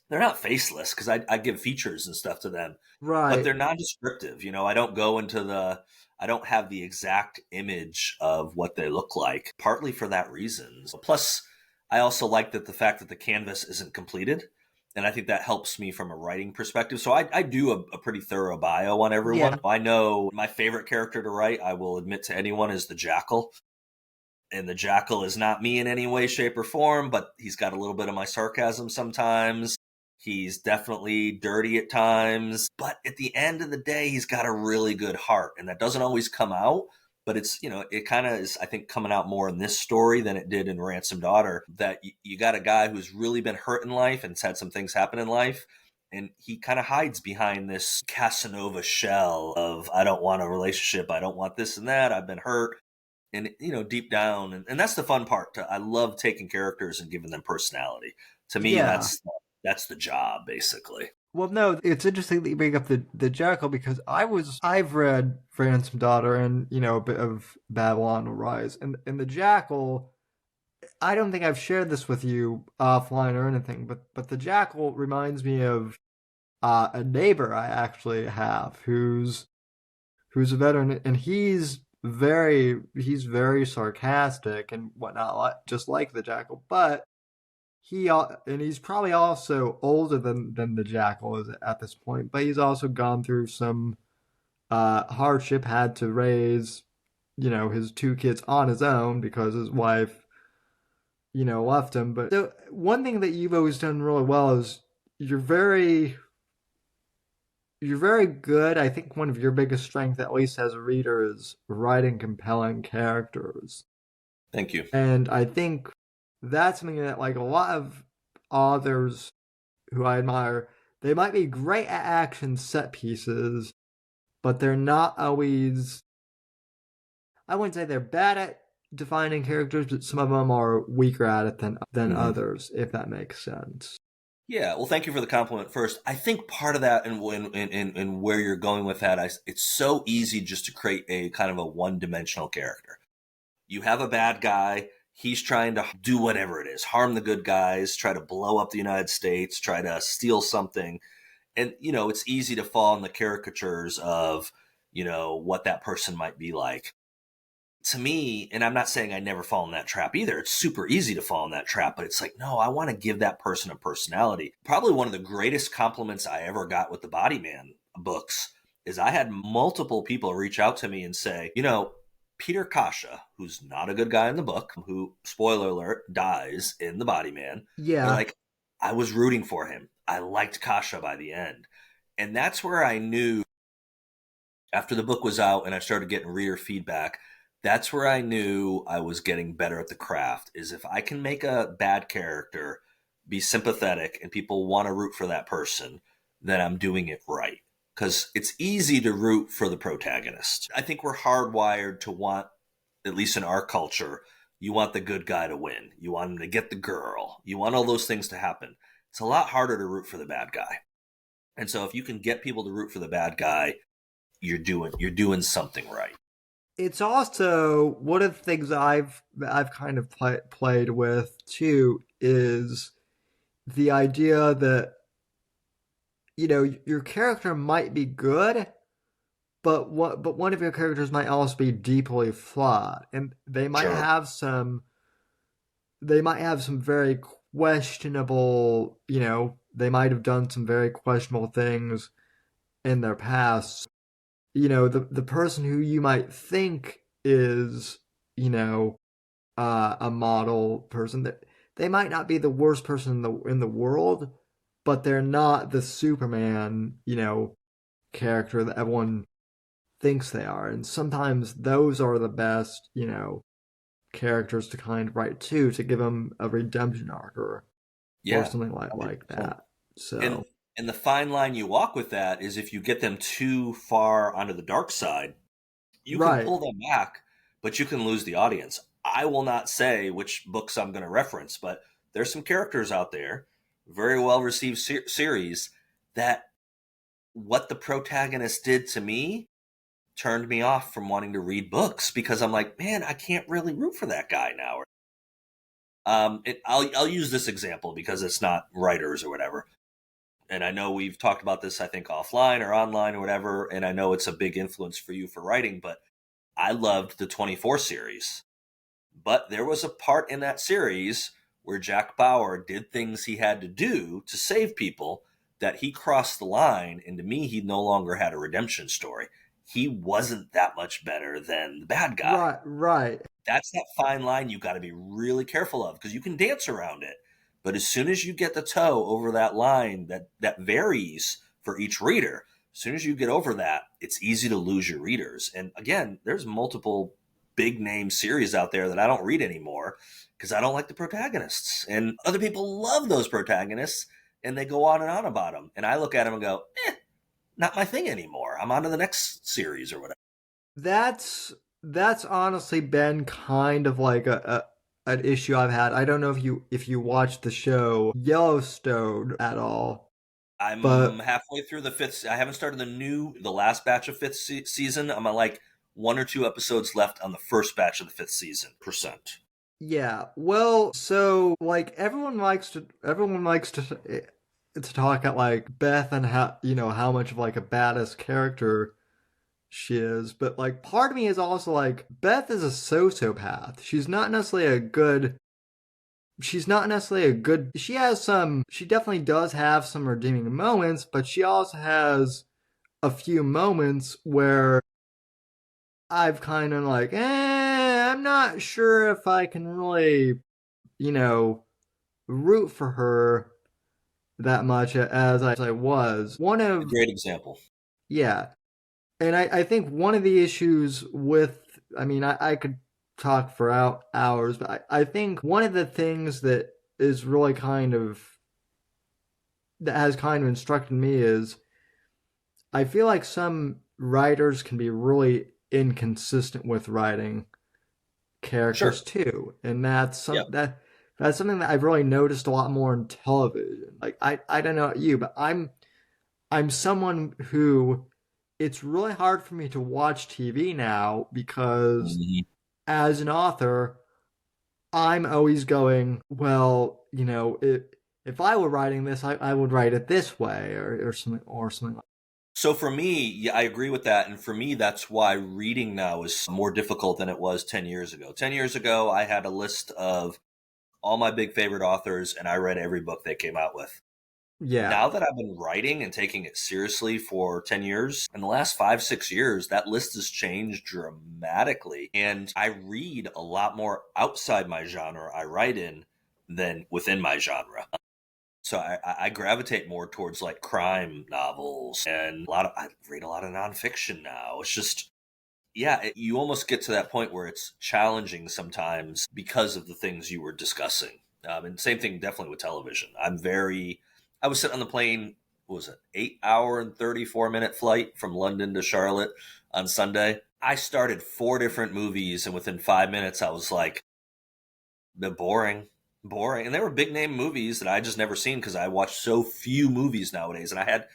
they're not faceless because I give features and stuff to them. Right. But they're non-descriptive. I don't go into I don't have the exact image of what they look like, partly for that reason. Plus, I also like the fact that the canvas isn't completed. And I think that helps me from a writing perspective. So I do a pretty thorough bio on everyone. Yeah. I know my favorite character to write, I will admit to anyone, is the Jackal. And the Jackal is not me in any way, shape, or form, but he's got a little bit of my sarcasm sometimes. He's definitely dirty at times, but at the end of the day, he's got a really good heart, and that doesn't always come out, but it's, it kind of is, I think, coming out more in this story than it did in Ransom Daughter, that you got a guy who's really been hurt in life and has had some things happen in life, and he kind of hides behind this Casanova shell of, I don't want a relationship, I don't want this and that, I've been hurt, and, deep down, and that's the fun part. I love taking characters and giving them personality. To me, that's the job, basically. Well, no, it's interesting that you bring up the Jackal because I've read Ransom Daughter and, a bit of Babylon Will Rise. And the Jackal, I don't think I've shared this with you offline or anything, but the Jackal reminds me of a neighbor I actually have who's a veteran, and he's very sarcastic and whatnot, just like the Jackal, but he's probably also older than the Jackal is at this point, but he's also gone through some hardship, had to raise, his 2 kids on his own because his wife left him. But the one thing that you've always done really well is you're very good. I think one of your biggest strengths, at least as a reader, is writing compelling characters. Thank you. And I think that's something that, like, a lot of authors who I admire, they might be great at action set pieces, but they're not always, I wouldn't say they're bad at defining characters, but some of them are weaker at it than others, if that makes sense. Yeah, well, thank you for the compliment first. I think part of that and where you're going with that, it's so easy just to create a kind of a one-dimensional character. You have a bad guy. He's trying to do whatever it is, harm the good guys, try to blow up the United States, try to steal something. And, it's easy to fall in the caricatures of, what that person might be like. To me, and I'm not saying I never fall in that trap either. It's super easy to fall in that trap, but it's like, no, I want to give that person a personality. Probably one of the greatest compliments I ever got with the Body Man books is I had multiple people reach out to me and say, Peter Kasha, who's not a good guy in the book, who, spoiler alert, dies in the Body Man. Yeah. Like, I was rooting for him. I liked Kasha by the end. And that's where I knew, after the book was out and I started getting reader feedback, that's where I knew I was getting better at the craft, is if I can make a bad character be sympathetic and people want to root for that person, then I'm doing it right. Because it's easy to root for the protagonist. I think we're hardwired to want, at least in our culture, you want the good guy to win. You want him to get the girl. You want all those things to happen. It's a lot harder to root for the bad guy. And so if you can get people to root for the bad guy, you're doing something right. It's also one of the things I've kind of played with too is the idea that your character might be good, but one of your characters might also be deeply flawed, and they might have some very questionable, they might have done some very questionable things in their past. The person who you might think is, a model person, that they might not be the worst person in the world, but they're not the Superman, character that everyone thinks they are. And sometimes those are the best, characters to kind of write too, to give them a redemption arc or something like that. So. And the fine line you walk with that is if you get them too far onto the dark side, you can pull them back, but you can lose the audience. I will not say which books I'm going to reference, but there's some characters out there, very well-received series, that what the protagonist did to me turned me off from wanting to read books, because I'm like, man, I can't really root for that guy now. I'll use this example because it's not writers or whatever. And I know we've talked about this, I think, offline or online or whatever, and I know it's a big influence for you for writing, but I loved the 24 series. But there was a part in that series where Jack Bauer did things he had to do to save people that he crossed the line, and to me, he no longer had a redemption story. He wasn't that much better than the bad guy. Right. That's that fine line you got to be really careful of, because you can dance around it. But as soon as you get the toe over that line that varies for each reader, as soon as you get over that, it's easy to lose your readers. And again, there's multiple big name series out there that I don't read anymore because I don't like the protagonists. And other people love those protagonists and they go on and on about them. And I look at them and go, not my thing anymore. I'm on to the next series or whatever. That's honestly been kind of like an issue I've had. I don't know if you watched the show Yellowstone at all. I'm halfway through the fifth. I haven't started the last batch of fifth season. I'm at like 1 or 2 episodes left on the first batch of the fifth season. Yeah. Well, so like everyone likes to talk at like Beth and how much of like a badass character she is, but like part of me is also like, Beth is a sociopath. She definitely does have some redeeming moments, but she also has a few moments where I've kind of like, I'm not sure if I can really root for her that much as I was. A great example. Yeah. And I think one of the issues with, I could talk for hours, but I think one of the things that is really that has kind of instructed me is I feel like some writers can be really inconsistent with writing characters Sure. too. And that's Yeah. that's something that I've really noticed a lot more in television. Like I don't know about you, but I'm someone who it's really hard for me to watch TV now because Mhm. as an author, I'm always going, well, if I were writing this, I would write it this way or something like So for me, yeah, I agree with that. And for me, that's why reading now is more difficult than it was 10 years ago. 10 years ago, I had a list of all my big favorite authors, and I read every book they came out with. yeah. Now that I've been writing and taking it seriously for 10 years, in the last 5, 6 years, that list has changed dramatically. And I read a lot more outside my genre I write in than within my genre. So I gravitate more towards like crime novels and I read a lot of nonfiction now. It's just, yeah, you almost get to that point where it's challenging sometimes because of the things you were discussing. And same thing definitely with television. I was sitting on the plane, what was it, 8 hour and 34 minute flight from London to Charlotte on Sunday. I started 4 different movies, and within 5 minutes, I was like, they're boring. And they were big name movies that I just never seen because I watch so few movies nowadays. And I had,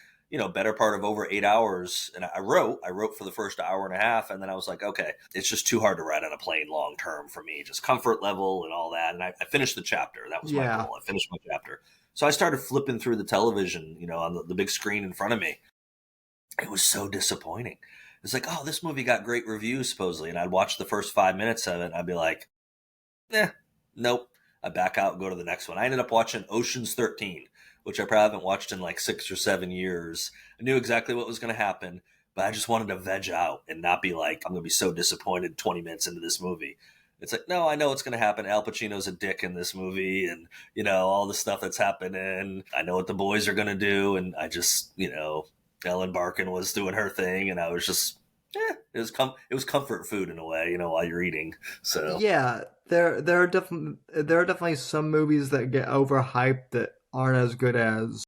better part of over 8 hours. And I wrote for the first hour and a half. And then I was like, okay, it's just too hard to write on a plane long term for me, just comfort level and all that. And I finished the chapter. That was my Yeah. goal. I finished my chapter. So I started flipping through the television, on the big screen in front of me. It was so disappointing. It's like, oh, this movie got great reviews supposedly. And I'd watch the first 5 minutes of it and I'd be like, nope. I back out and go to the next one. I ended up watching Ocean's 13, which I probably haven't watched in like 6 or 7 years. I knew exactly what was going to happen, but I just wanted to veg out and not be like, I'm going to be so disappointed 20 minutes into this movie. It's like, no, I know what's going to happen. Al Pacino's a dick in this movie and, all the stuff that's happening. I know what the boys are going to do. And I just, Ellen Barkin was doing her thing and I was just, it was comfort food in a way, while you're eating. So Yeah, there are definitely some movies that get overhyped that aren't as good as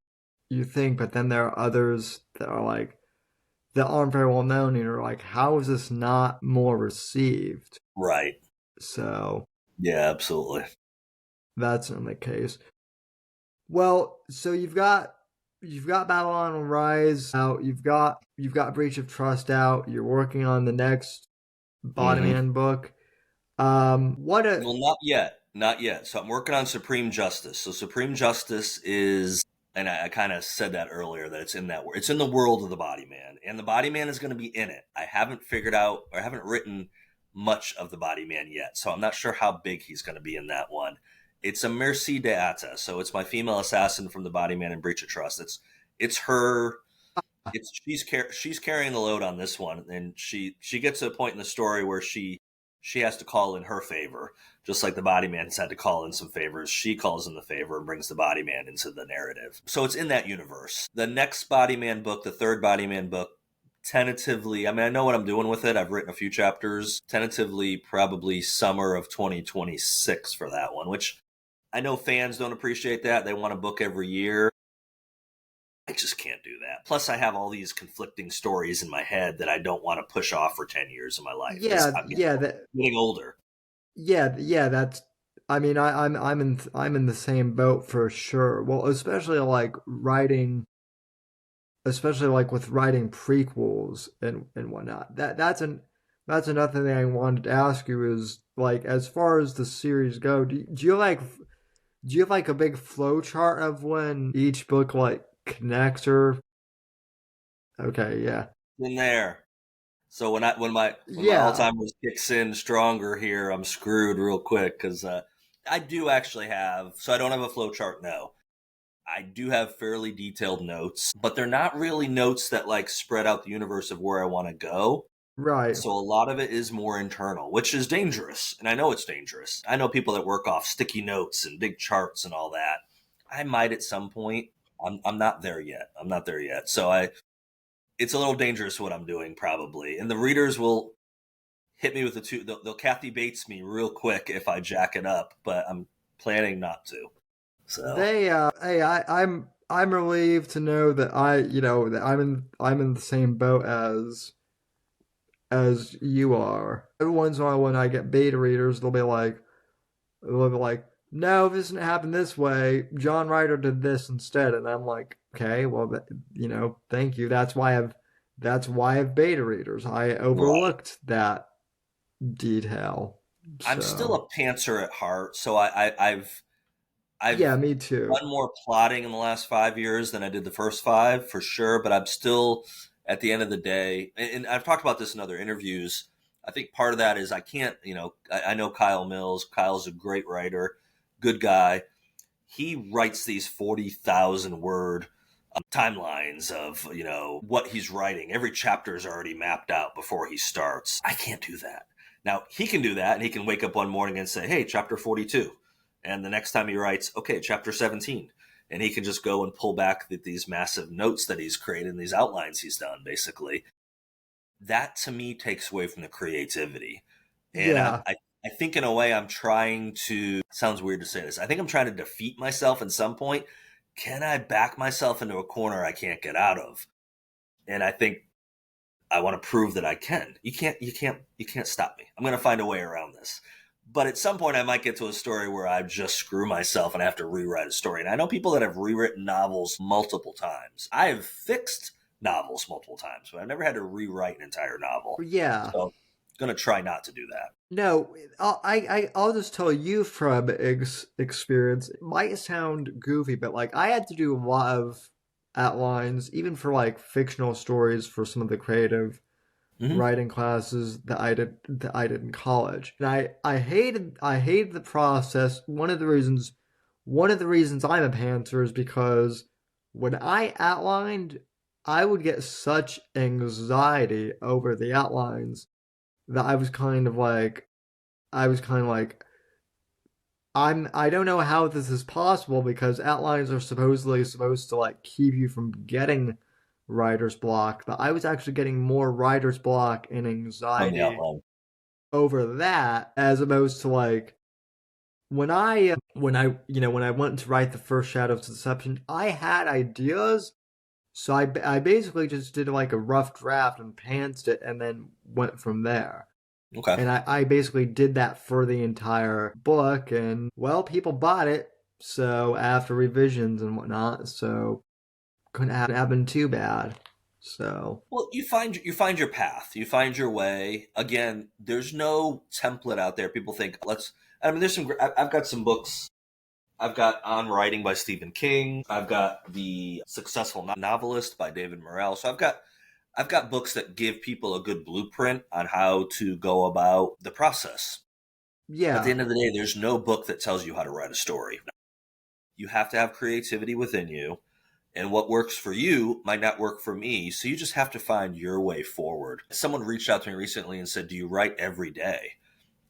you think, but then there are others that aren't very well known, and you're like, how is this not more received? right. So Yeah, absolutely. that's not the case. Well, so you've got Babylon Rise out, you've got Breach of Trust out, you're working on the next Body Mhm. Man book. What a Well, not yet. Not yet. So I'm working on Supreme Justice. So Supreme Justice is, and I kind of said that earlier, that it's in that world. It's in the world of the Body Man, and the Body Man is going to be in it. I haven't figured out, or I haven't written much of the Body Man yet, so I'm not sure how big he's going to be in that one. It's a Merci de Ata, so it's my female assassin from the Body Man and Breach of Trust. It's her. She's carrying the load on this one, and she gets to a point in the story where she has to call in her favor, just like the Body Man's had to call in some favors. She calls in the favor and brings the Body Man into the narrative. So it's in that universe. The next Body Man book, the third Body Man book, tentatively, I know what I'm doing with it. I've written a few chapters. Tentatively, probably summer of 2026 for that one, which I know fans don't appreciate that. They want a book every year. I just can't do that. Plus, I have all these conflicting stories in my head that I don't want to push off for 10 years of my life. yeah, I'm yeah, that getting older. yeah, that's I'm in the same boat for sure. Well, especially like with writing prequels and whatnot. That's another thing I wanted to ask you is like as far as the series go, do you have a big flow chart of when each book like connects or okay, yeah. In there. So when my Yeah. Alzheimer's kicks in stronger here, I'm screwed real quick because I do actually have. So I don't have a flow chart. No, I do have fairly detailed notes, but they're not really notes that like spread out the universe of where I want to go. Right. So a lot of it is more internal, which is dangerous. And I know it's dangerous. I know people that work off sticky notes and big charts and all that. I might at some point. I'm not there yet. I'm not there yet. So it's a little dangerous what I'm doing probably. And the readers will hit me with the two. They'll Kathy Bates me real quick if I jack it up, but I'm planning not to. So Hey, I'm relieved to know that that I'm in the same boat as you are. Every once in a while when I get beta readers, they'll be like, no, this didn't happen this way. John Ryder did this instead, and I'm like, okay, well, thank you. That's why I have beta readers. I overlooked that detail. I'm still a pantser at heart, so I've Yeah, me too. done more plotting in the last 5 years than I did the first five for sure. But I'm still, at the end of the day, and I've talked about this in other interviews. I think part of that is I can't, I know Kyle Mills. Kyle's a great writer, good guy. He writes these 40,000 word timelines of, what he's writing. Every chapter is already mapped out before he starts. I can't do that. Now, he can do that, and he can wake up one morning and say, hey, chapter 42. And the next time he writes, okay, chapter 17. And he can just go and pull back these massive notes that he's created and these outlines he's done, basically. That, to me, takes away from the creativity. And Yeah. I think, in a way, I'm trying to, it sounds weird to say this, I think I'm trying to defeat myself at some point. Can I back myself into a corner I can't get out of? And I think I want to prove that I can. You can't stop me. I'm going to find a way around this. But at some point I might get to a story where I just screw myself and I have to rewrite a story. And I know people that have rewritten novels multiple times. I have fixed novels multiple times, but I've never had to rewrite an entire novel. Yeah. So I'm going to try not to do that. No, I'll just tell you from experience. It might sound goofy, but like I had to do a lot of outlines, even for like fictional stories for some of the creative writing classes that I did in college. And I hated the process. One of the reasons I'm a pantser is because when I outlined, I would get such anxiety over the outlines that I was kind of like I don't know how this is possible because outlines are supposedly supposed to like keep you from getting writer's block, but I was actually getting more writer's block and anxiety over that as opposed to like when I went to write the first Shadows of Deception, I had ideas, so I basically just did like a rough draft and pantsed it and then went from there. Okay. And I basically did that for the entire book, and well, people bought it, so after revisions and whatnot, so couldn't have been too bad. So well, you find your path, you find your way. Again, there's no template out there. People think there's some. I've got some books. I've got On Writing by Stephen King. I've got The Successful Novelist by David Morrell. So I've got books that give people a good blueprint on how to go about the process. yeah, But at the end of the day, there's no book that tells you how to write a story. You have to have creativity within you. And what works for you might not work for me. So you just have to find your way forward. Someone reached out to me recently and said, do you write every day?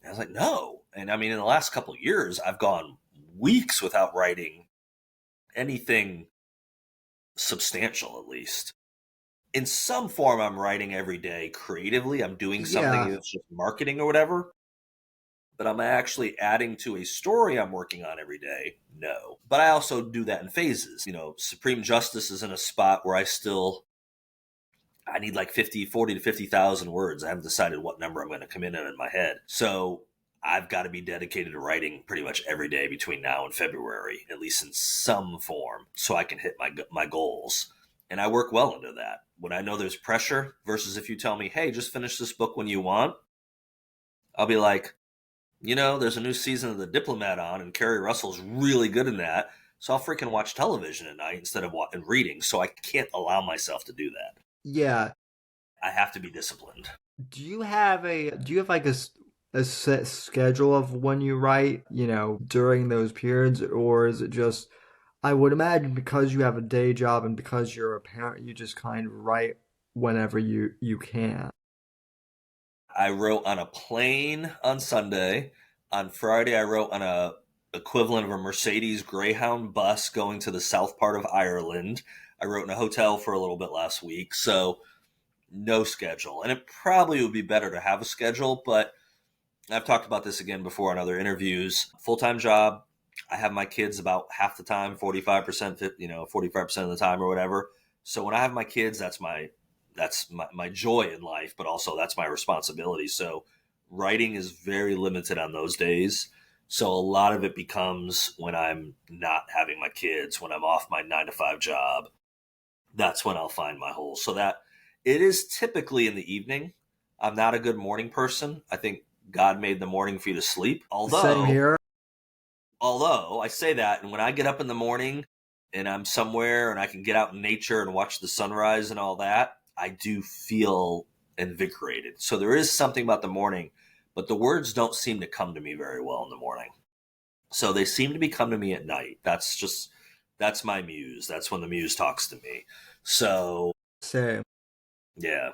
And I was like, no. And I mean, in the last couple of years, I've gone weeks without writing anything substantial, at least. In some form, I'm writing every day creatively. I'm doing something that's just marketing or whatever. But am I actually adding to a story I'm working on every day? No. But I also do that in phases. Supreme Justice is in a spot where I need like 40 to 50,000 words. I haven't decided what number I'm going to come in my head. So I've got to be dedicated to writing pretty much every day between now and February, at least in some form, so I can hit my goals. And I work well into that. When I know there's pressure versus if you tell me, hey, just finish this book when you want, I'll be like, there's a new season of The Diplomat on, and Kerry Russell's really good in that. So I'll freaking watch television at night instead of reading. So I can't allow myself to do that. Yeah. I have to be disciplined. Do you have like a set schedule of when you write, during those periods, or is it just? I would imagine because you have a day job and because you're a parent, you just kind of write whenever you can. I wrote on a plane on Sunday. On Friday, I wrote on a equivalent of a Mercedes Greyhound bus going to the south part of Ireland. I wrote in a hotel for a little bit last week. So no schedule. And it probably would be better to have a schedule, but I've talked about this again before in other interviews. Full-time job. I have my kids about half the time, 45%, 45% of the time or whatever. So when I have my kids, that's my joy in life, but also that's my responsibility. So writing is very limited on those days. So a lot of it becomes when I'm not having my kids, when I'm off my 9 to 5 job. That's when I'll find my hole. So that it is typically in the evening. I'm not a good morning person. I think God made the morning for you to sleep. Same here. Although I say that, and when I get up in the morning and I'm somewhere and I can get out in nature and watch the sunrise and all that, I do feel invigorated. So there is something about the morning, but the words don't seem to come to me very well in the morning. So they seem to be coming to me at night. That's my muse. That's when the muse talks to me. So Same. yeah.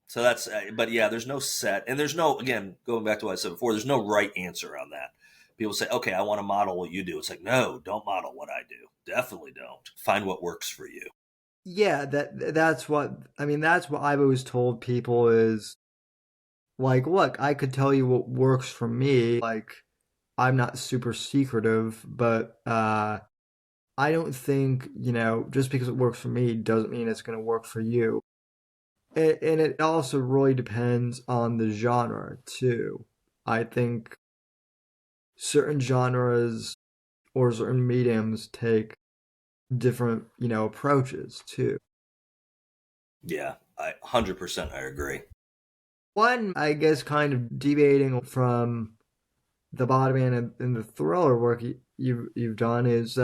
So that's, but yeah, there's no set, and there's no, again, going back to what I said before, there's no right answer on that. People say, okay, I want to model what you do. It's like, no, don't model what I do. Definitely don't. Find what works for you. Yeah, that's what I've always told people is like, look, I could tell you what works for me. Like, I'm not super secretive, but I don't think, just because it works for me doesn't mean it's going to work for you. And it also really depends on the genre, too. I think certain genres or certain mediums take different, approaches, too. Yeah, 100% I agree. One, I guess, kind of deviating from the Bottom and the thriller work you've done is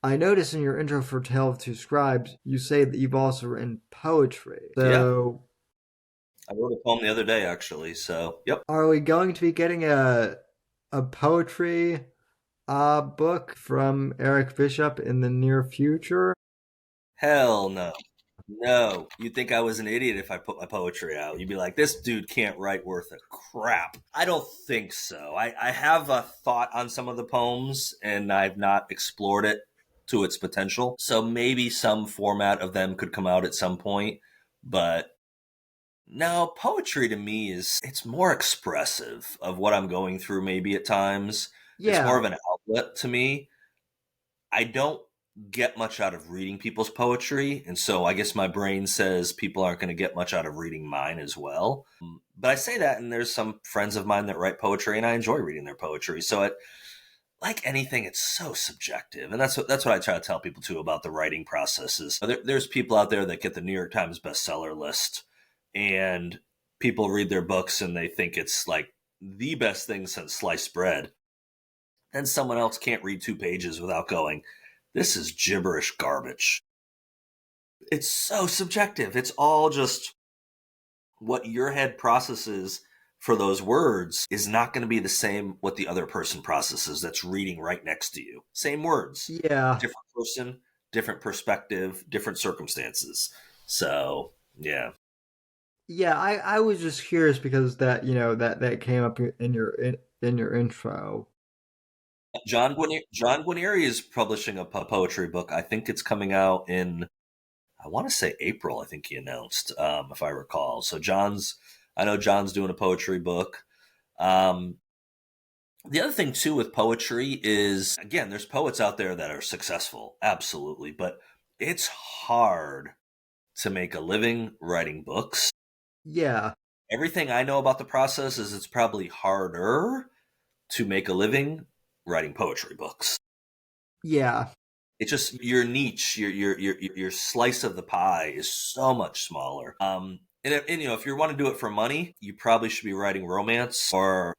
I noticed in your intro for Tale of Two Scribes, you say that you've also written poetry. So, I wrote a poem the other day, actually. So, yep. Are we going to be getting a poetry book from Eric Bishop in the near future? Hell no. No. You'd think I was an idiot if I put my poetry out. You'd be like, this dude can't write worth a crap. I don't think so. I have a thought on some of the poems, and I've not explored it to its potential. So maybe some format of them could come out at some point. But no, poetry to me it's more expressive of what I'm going through maybe at times. Yeah. It's more of an outlet to me. I don't get much out of reading people's poetry, and so I guess my brain says people aren't going to get much out of reading mine as well. But I say that, and there's some friends of mine that write poetry, and I enjoy reading their poetry. So like anything, it's so subjective, and that's what I try to tell people too about the writing processes. There's people out there that get the New York Times bestseller list, and people read their books and they think it's like the best thing since sliced bread. Then someone else can't read 2 pages without going, this is gibberish garbage. It's so subjective. It's all just what your head processes for those words is not going to be the same what the other person processes that's reading right next to you. Same words. Yeah. Different person, different perspective, different circumstances. So, yeah. Yeah, I was just curious because that, that came up in your intro. John Guarnieri is publishing a poetry book. I think it's coming out in, I want to say April, I think he announced, if I recall. So I know John's doing a poetry book. The other thing, too, with poetry is, again, there's poets out there that are successful, absolutely. But it's hard to make a living writing books. Yeah. Everything I know about the process is it's probably harder to make a living writing poetry books. Yeah. It's just your niche, your slice of the pie is so much smaller. And if you want to do it for money, you probably should be writing romance or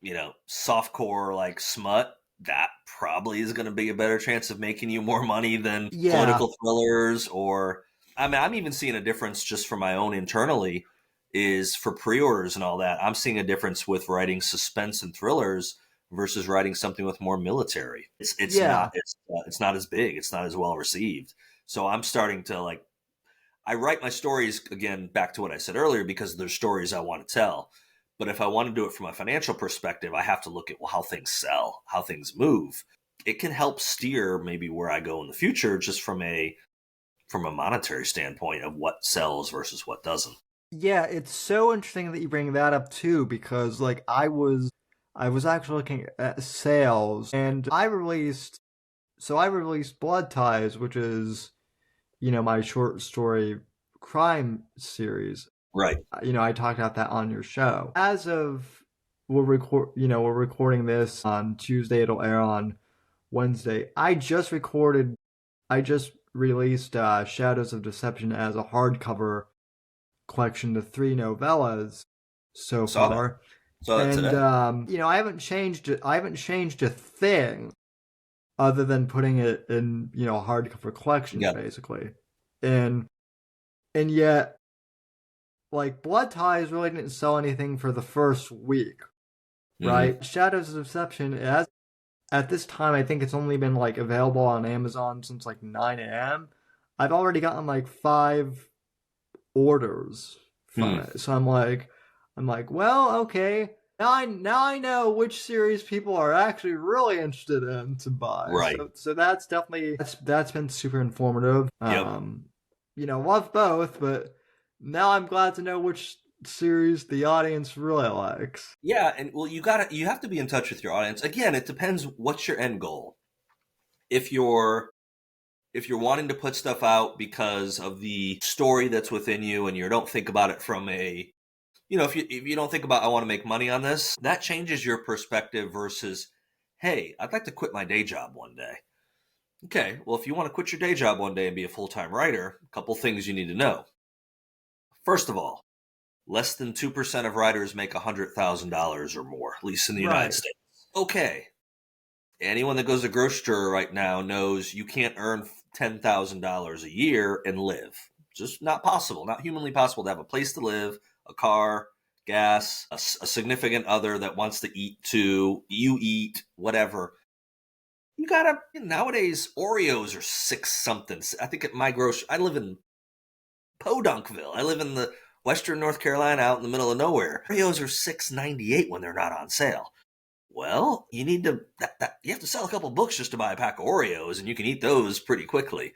softcore like smut. That probably is going to be a better chance of making you more money than political thrillers. Or I'm even seeing a difference just for my own internally is for pre-orders and all that. I'm seeing a difference with writing suspense and thrillers versus writing something with more military. It's not as big. It's not as well received. So I'm starting to I write my stories, again, back to what I said earlier, because they're stories I want to tell. But if I want to do it from a financial perspective, I have to look at how things sell, how things move. It can help steer maybe where I go in the future, just from a monetary standpoint of what sells versus what doesn't. Yeah, it's so interesting that you bring that up too, because like I was actually looking at sales, and I released Blood Ties, which is, my short story crime series. Right. I talked about that on your show. As of we're recording this on Tuesday, it'll air on Wednesday. I just released Shadows of Deception as a hardcover collection of 3 novellas so far. Saw that today. I haven't changed a thing other than putting it in, a hardcover collection, basically. And yet, like, Blood Ties really didn't sell anything for the first week, right? Mm-hmm. Shadows of Deception, at this time, I think it's only been, like, available on Amazon since, like, 9 a.m. I've already gotten, like, 5 orders from it. So I'm like, well, okay. Now I know which series people are actually really interested in to buy. Right. So that's definitely that's been super informative. Yep. Love both, but now I'm glad to know which series the audience really likes. Yeah, and well, you have to be in touch with your audience. Again, it depends what's your end goal. If you're wanting to put stuff out because of the story that's within you, and you don't think about it from a, if you don't think about, I want to make money on this, that changes your perspective versus, hey, I'd like to quit my day job one day. Okay, well, if you want to quit your day job one day and be a full-time writer, a couple things you need to know. First of all, less than 2% of writers make $100,000 or more, at least in the United States. Okay. Anyone that goes to a grocery store right now knows you can't earn $10,000 a year and live. Just not possible, not humanly possible to have a place to live, a car, gas, a significant other that wants to eat too, you eat, whatever. You gotta, nowadays, Oreos are 6 something. I think at my grocery, I live in Podunkville. I live in the Western North Carolina, out in the middle of nowhere. Oreos are $6.98 when they're not on sale. Well, you need to you have to sell a couple books just to buy a pack of Oreos, and you can eat those pretty quickly.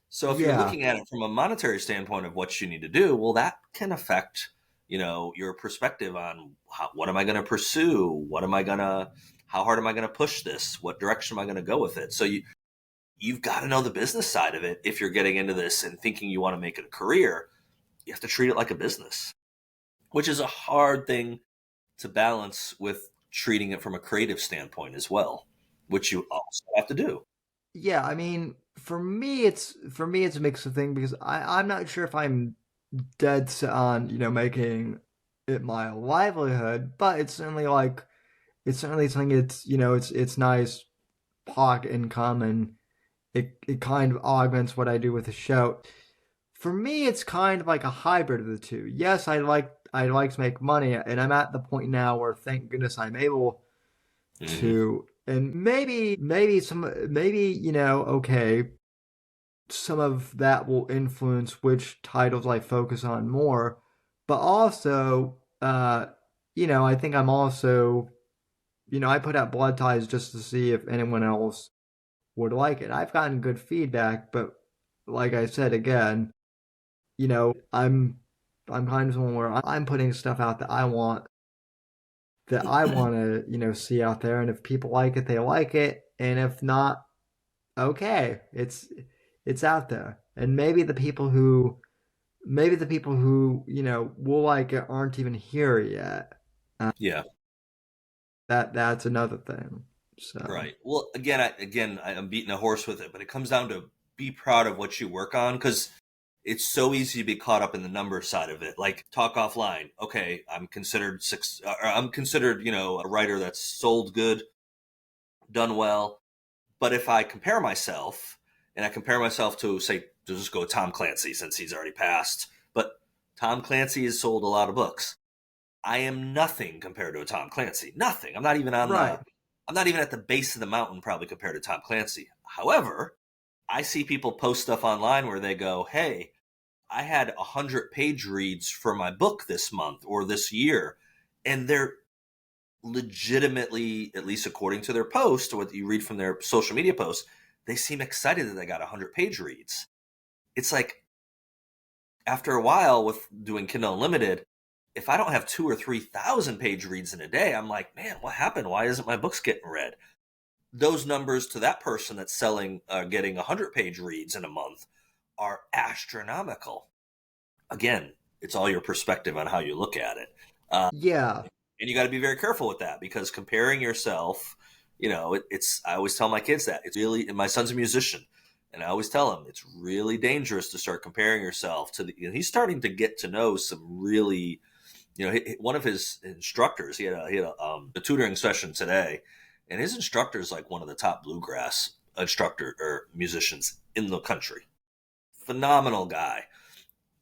So if you're looking at it from a monetary standpoint of what you need to do, well, that can affect, your perspective on what am I going to pursue? How hard am I going to push this? What direction am I going to go with it? So you've got to know the business side of it. If you're getting into this and thinking you want to make it a career, you have to treat it like a business, which is a hard thing to balance with treating it from a creative standpoint as well, which you also have to do. Yeah, I mean, for me it's a mix of things, because I'm not sure if I'm dead set on, making it my livelihood, but it's certainly something it's nice pocket income, and it kind of augments what I do with the show. For me, it's kind of like a hybrid of the two. Yes, I like to make money, and I'm at the point now where, thank goodness, I'm able to. And maybe some of that will influence which titles I focus on more. But also, I think I'm also, I put out Blood Ties just to see if anyone else would like it. I've gotten good feedback, but like I said again, I'm kind of someone where I'm putting stuff out that I want to, see out there. And if people like it, they like it. And if not, okay, it's out there. And maybe the people who will like it aren't even here yet. That's another thing. So. Right. Well, again, I'm beating a horse with it, but it comes down to be proud of what you work on, because it's so easy to be caught up in the number side of it. Like, talk offline. Okay, I'm considered a writer that's sold good, done well. But if I compare myself, to, say, to just go Tom Clancy, since he's already passed, but Tom Clancy has sold a lot of books. I am nothing compared to a Tom Clancy. Nothing. I'm not even I'm not even at the base of the mountain probably compared to Tom Clancy. However, I see people post stuff online where they go, hey, I had 100 page reads for my book this month or this year, And they're legitimately, at least according to their post, or what you read from their social media posts, they seem excited that they got 100-page reads. It's like, after a while with doing Kindle Unlimited, if I don't have 2,000 or 3,000 page reads in a day, I'm like, man, what happened? Why isn't my books getting read? Those numbers to that person that's selling, getting 100-page reads in a month are astronomical. Again, it's all your perspective on how you look at it. Yeah. And you got to be very careful with that, because comparing yourself, I always tell my kids that it's really, and my son's a musician, and I always tell him it's really dangerous to start comparing yourself to he's starting to get to know some really, one of his instructors, he had a tutoring session today, and his instructor is like one of the top bluegrass instructor or musicians in the country. Phenomenal guy.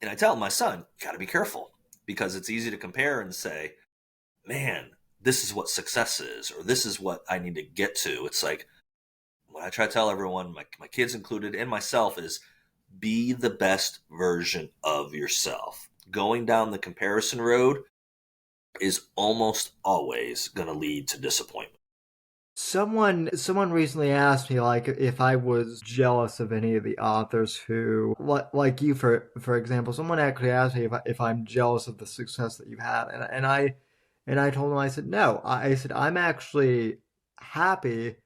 And I tell my son, you got to be careful, because it's easy to compare and say, man, this is what success is, or this is what I need to get to. It's like, what I try to tell everyone, my kids included, and myself, is be the best version of yourself. Going down the comparison road is almost always going to lead to disappointment. Someone recently asked me, like, if I was jealous of any of the authors who, like you, for example. Someone actually asked me if I'm jealous of the success that you've had, and I told them, I said no. I said I'm actually happy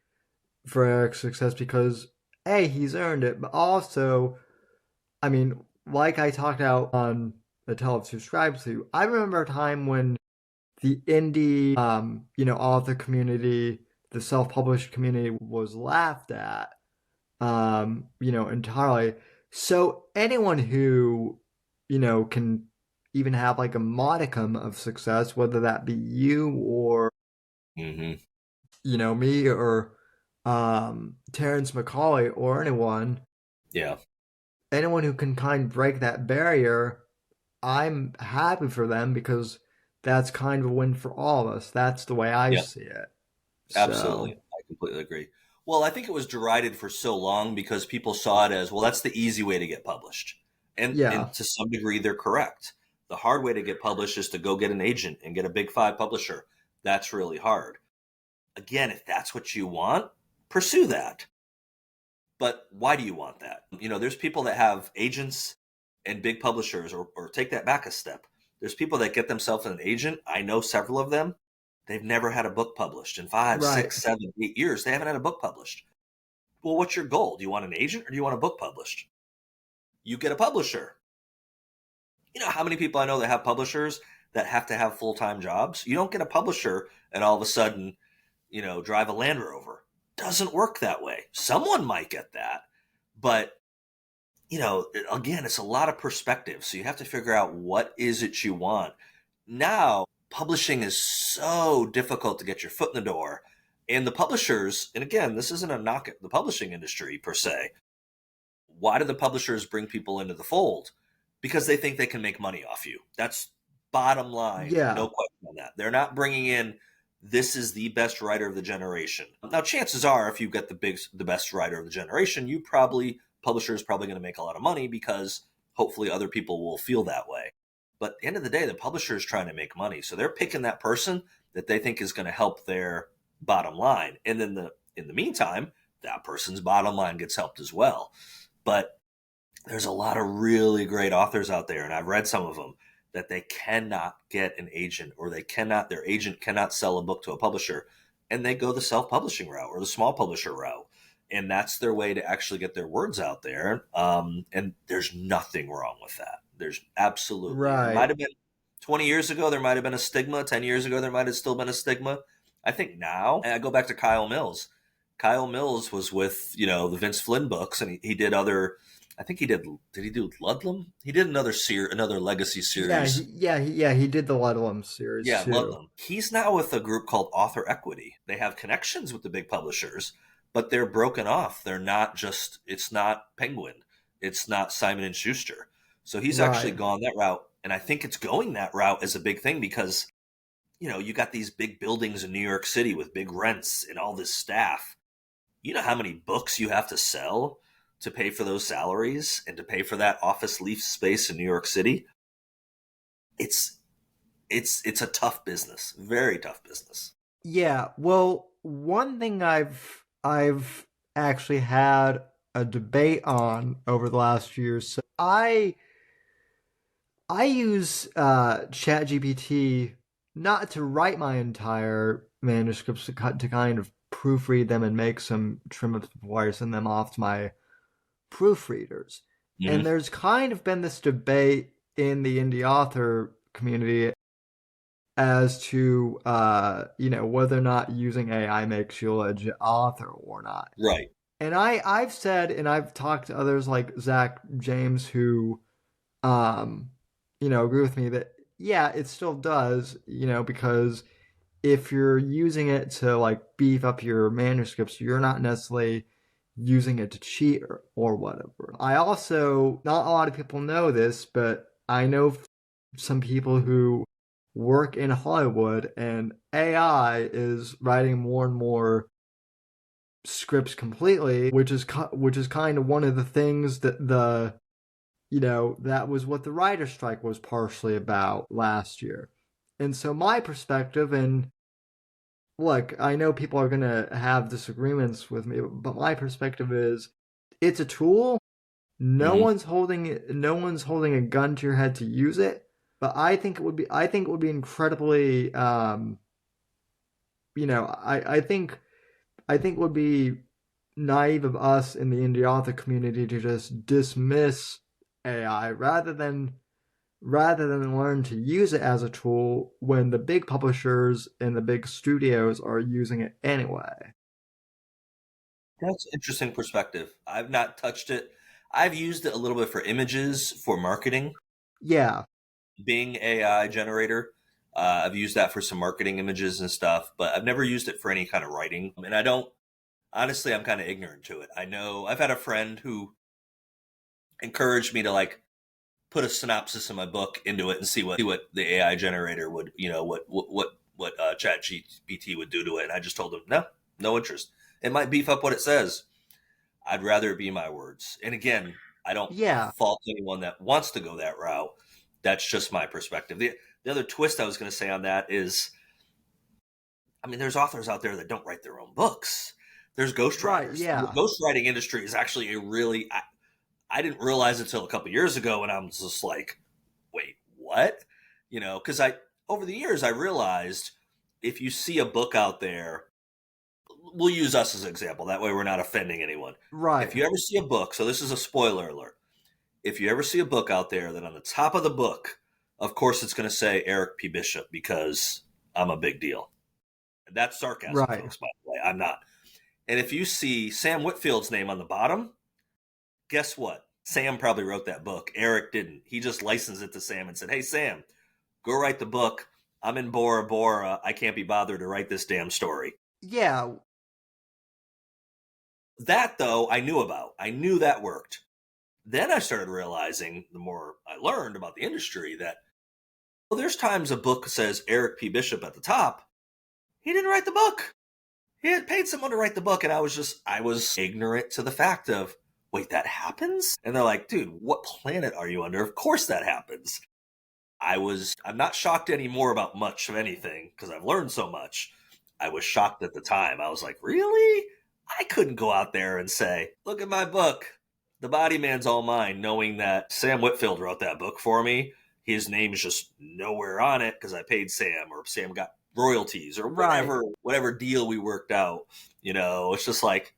for Eric's success because A, he's earned it, but also, I mean, like I talked out on the Tale of Two Scribes to you, I remember a time when the indie, author community, the self-published community was laughed at, entirely. So anyone who, can even have like a modicum of success, whether that be you or, Mm-hmm. Me or Terrence McCauley or anyone, Yeah. anyone who can kind of break that barrier, I'm happy for them because that's kind of a win for all of us. That's the way I Yeah. see it. Absolutely. I completely agree. Well, I think it was derided for so long because people saw it as, well, that's the easy way to get published. And Yeah. to some degree, they're correct. The hard way to get published is to go get an agent and get a big 5 publisher. That's really hard. Again, if that's what you want, pursue that. But why do you want that? There's people that have agents and big publishers, or take that back a step. There's people that get themselves an agent. I know several of them. They've never had a book published in 5, Right. 6, 7, 8 years. They haven't had a book published. Well, what's your goal? Do you want an agent or do you want a book published? You get a publisher. You know how many people I know that have publishers that have to have full-time jobs? You don't get a publisher and all of a sudden, drive a Land Rover. Doesn't work that way. Someone might get that, but again, it's a lot of perspective. So you have to figure out what is it you want. Now, publishing is so difficult to get your foot in the door. And the publishers, and again, this isn't a knock at the publishing industry per se. Why do the publishers bring people into the fold? Because they think they can make money off you. That's bottom line. Yeah. No question on that. They're not bringing in, this is the best writer of the generation. Now, chances are, if you get the best writer of the generation, publisher is probably going to make a lot of money because hopefully other people will feel that way. But at the end of the day, the publisher is trying to make money. So they're picking that person that they think is going to help their bottom line. And then in the meantime, that person's bottom line gets helped as well. But there's a lot of really great authors out there, and I've read some of them, that they cannot get an agent, or their agent cannot sell a book to a publisher, and they go the self-publishing route or the small publisher route. And that's their way to actually get their words out there. And there's nothing wrong with that. There's absolutely, Right. It might have been 20 years ago, there might have been a stigma. 10 years ago, there might have still been a stigma. I think now, and I go back to Kyle Mills. Kyle Mills was with, the Vince Flynn books, and he did other, I think did he do Ludlum? He did another legacy series. He did the Ludlum series too. Ludlum. He's now with a group called Author Equity. They have connections with the big publishers, but they're broken off. They're not it's not Penguin. It's not Simon & Schuster. So he's actually gone that route. And I think it's going that route as a big thing because, you got these big buildings in New York City with big rents and all this staff. You know how many books you have to sell to pay for those salaries and to pay for that office leaf space in New York City? It's it's a tough business, very tough business. Yeah, well, one thing I've actually had a debate on over the last few years. So I use ChatGPT not to write my entire manuscripts, to kind of proofread them and make some trim ups before I send them off to my proofreaders. And Mm-hmm. there's kind of been this debate in the indie author community as to whether or not using AI makes you a legit author or not. Right. And I've said, and I've talked to others like Zach James who agree with me that yeah, it still does, because if you're using it to like beef up your manuscripts, you're not necessarily using it to cheat or whatever. I also, not a lot of people know this, but I know some people who work in Hollywood, and AI is writing more and more scripts completely, which is kind of one of the things that that was what the writer's strike was partially about last year. And so my perspective, and look, I know people are going to have disagreements with me, but my perspective is it's a tool. No Mm-hmm. one's holding a gun to your head to use it, but I think it would be incredibly I think it would be naive of us in the indie author community to just dismiss AI rather than learn to use it as a tool when the big publishers and the big studios are using it anyway. That's an interesting perspective. I've not touched it. I've used it a little bit for images for marketing. Yeah, Bing AI generator. I've used that for some marketing images and stuff, but I've never used it for any kind of writing. And I don't, honestly, I'm kind of ignorant to it. I know I've had a friend who encouraged me to like put a synopsis of my book into it and see what the AI generator would, what Chat GPT would do to it. And I just told him, no interest. It might beef up what it says. I'd rather it be my words. And again, I don't yeah, fault anyone that wants to go that route. That's just my perspective. The other twist I was going to say on that is, I mean, there's authors out there that don't write their own books. There's right, ghostwriters. The yeah, ghostwriting industry is actually a really, I didn't realize it until a couple years ago, and I was just like, wait, what? Because over the years, I realized if you see a book out there, we'll use us as an example. That way we're not offending anyone. right, If you ever see a book, so this is a spoiler alert. If you ever see a book out there that on the top of the book, of course it's going to say Eric P. Bishop because I'm a big deal. That's sarcasm, right. folks, by the way. I'm not. And if you see Sam Whitfield's name on the bottom, guess what? Sam probably wrote that book. Eric didn't. He just licensed it to Sam and said, hey, Sam, go write the book. I'm in Bora Bora. I can't be bothered to write this damn story. Yeah, That, though, I knew about. I knew that worked. Then I started realizing, the more I learned about the industry, that there's times a book says Eric P. Bishop at the top. He didn't write the book. He had paid someone to write the book, and I was ignorant to the fact of, wait, that happens? And they're like, dude, what planet are you under? Of course that happens. I'm not shocked anymore about much of anything because I've learned so much. I was shocked at the time. I was like, really? I couldn't go out there and say, look at my book. The Body Man's All Mine, knowing that Sam Whitfield wrote that book for me. His name's just nowhere on it because I paid Sam, or Sam got royalties, or right. whatever deal we worked out. It's just like,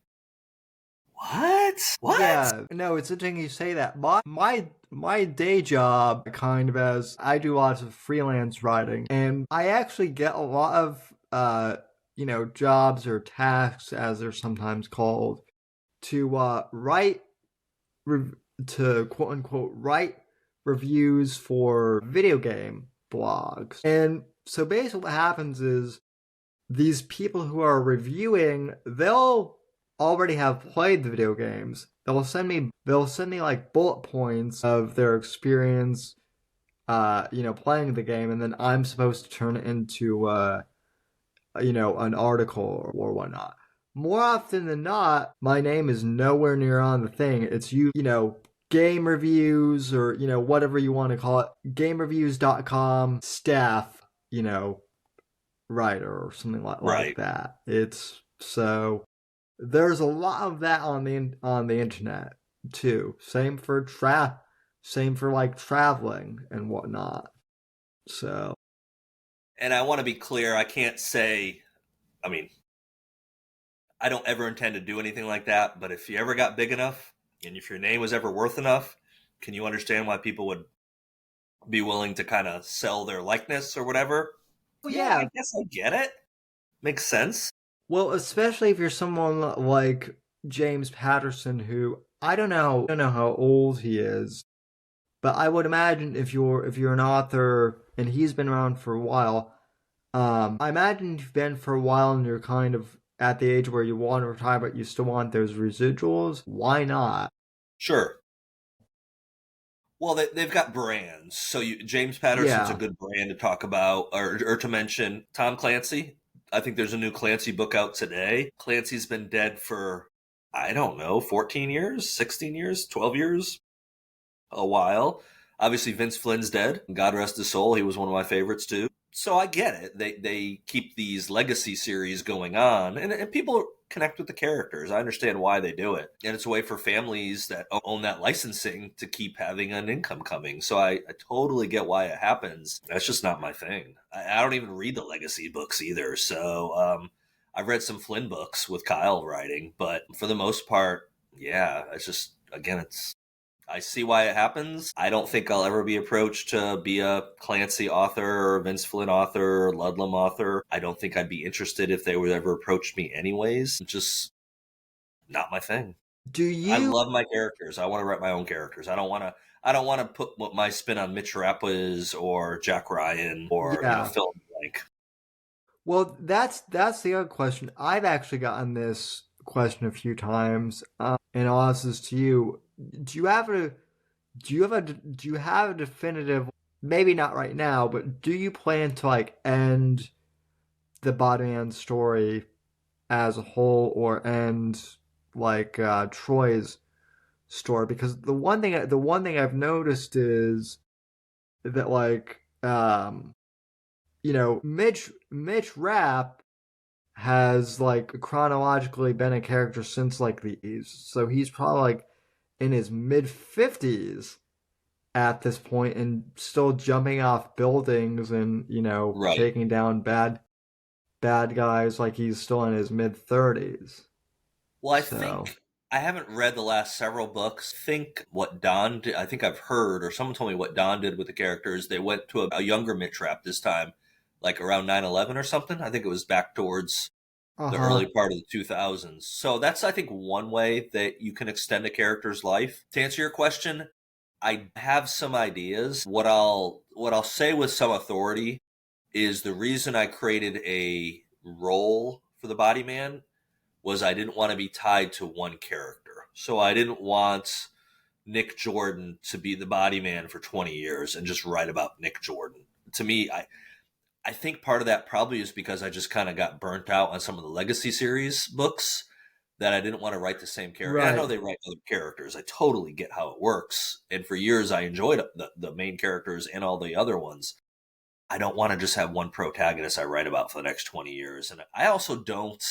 what? Yeah, no, it's interesting you say that. My day job, kind of, as I do lots of freelance writing, and I actually get a lot of jobs or tasks, as they're sometimes called, to write to quote unquote write reviews for video game blogs. And so basically what happens is these people who are reviewing, they'll already have played the video games. They'll send me like bullet points of their experience playing the game, and then I'm supposed to turn it into an article or whatnot. More often than not, my name is nowhere near on the thing. It's game reviews, or whatever you want to call it, gamereviews.com staff you know, writer or something like Right. that. It's so there's a lot of that on the internet too. Same for like traveling and whatnot. So And I want to be clear, I can't say, I mean, I don't ever intend to do anything like that, but if you ever got big enough and if your name was ever worth enough, can you understand why people would be willing to kind of sell their likeness or whatever? Yeah, yeah, I guess I get it. Makes sense. well, especially if you're someone like James Patterson, who I don't know how old he is, but I would imagine if you're an author and he's been around for a while, I imagine you've been for a while and you're kind of at the age where you want to retire, but you still want those residuals. Why not? Sure. Well, they've got brands. So James Patterson's a Yeah. good brand to talk about or to mention. Tom Clancy. I think there's a new Clancy book out today. Clancy's been dead for, I don't know, 14 years, 16 years, 12 years, a while. Obviously, Vince Flynn's dead. God rest his soul. He was one of my favorites too. So I get it. They keep these legacy series going on, and people connect with the characters. I understand why they do it, and it's a way for families that own that licensing to keep having an income coming. So I totally get why it happens. That's just not my thing. I don't even read the legacy books either. So I've read some Flynn books with Kyle writing, but for the most part, yeah, it's just again, it's I see why it happens. I don't think I'll ever be approached to be a Clancy author or Vince Flynn author or Ludlum author. I don't think I'd be interested if they would ever approach me anyways. It's just not my thing. Do I you? love my characters. I want to write my own characters. I don't want to put what my spin on Mitch Rappas or Jack Ryan or, Yeah. fill in the blank. Well, that's the other question. I've actually gotten this question a few times, and I'll ask this to you. Do you have a do you have a definitive? Maybe not right now, but do you plan to like end the Bodman story as a whole, or end like Troy's story? Because the one thing I've noticed is that like Mitch Rapp has like chronologically been a character since like the 80s. So he's probably like in his mid 50s at this point and still jumping off buildings and, Right. taking down bad guys like he's still in his mid 30s. Well, I So, think I haven't read the last several books. Think what Don did. I think I've heard, or someone told me what Don did with the characters. They went to a younger Mitch Rapp this time, like around 9/11 or something. I think it was back towards the uh-huh. early part of the 2000s. So that's, I think, one way that you can extend a character's life. To answer your question, I have some ideas. What I'll say with some authority is the reason I created a role for the Body Man was I didn't want to be tied to one character. So I didn't want Nick Jordan to be the Body Man for 20 years and just write about Nick Jordan. To me, I think part of that probably is because I just kind of got burnt out on some of the Legacy series books that I didn't want to write the same character. I know Right. they write other characters. I totally get how it works. And for years, I enjoyed the main characters and all the other ones. I don't want to just have one protagonist I write about for the next 20 years. And I also don't,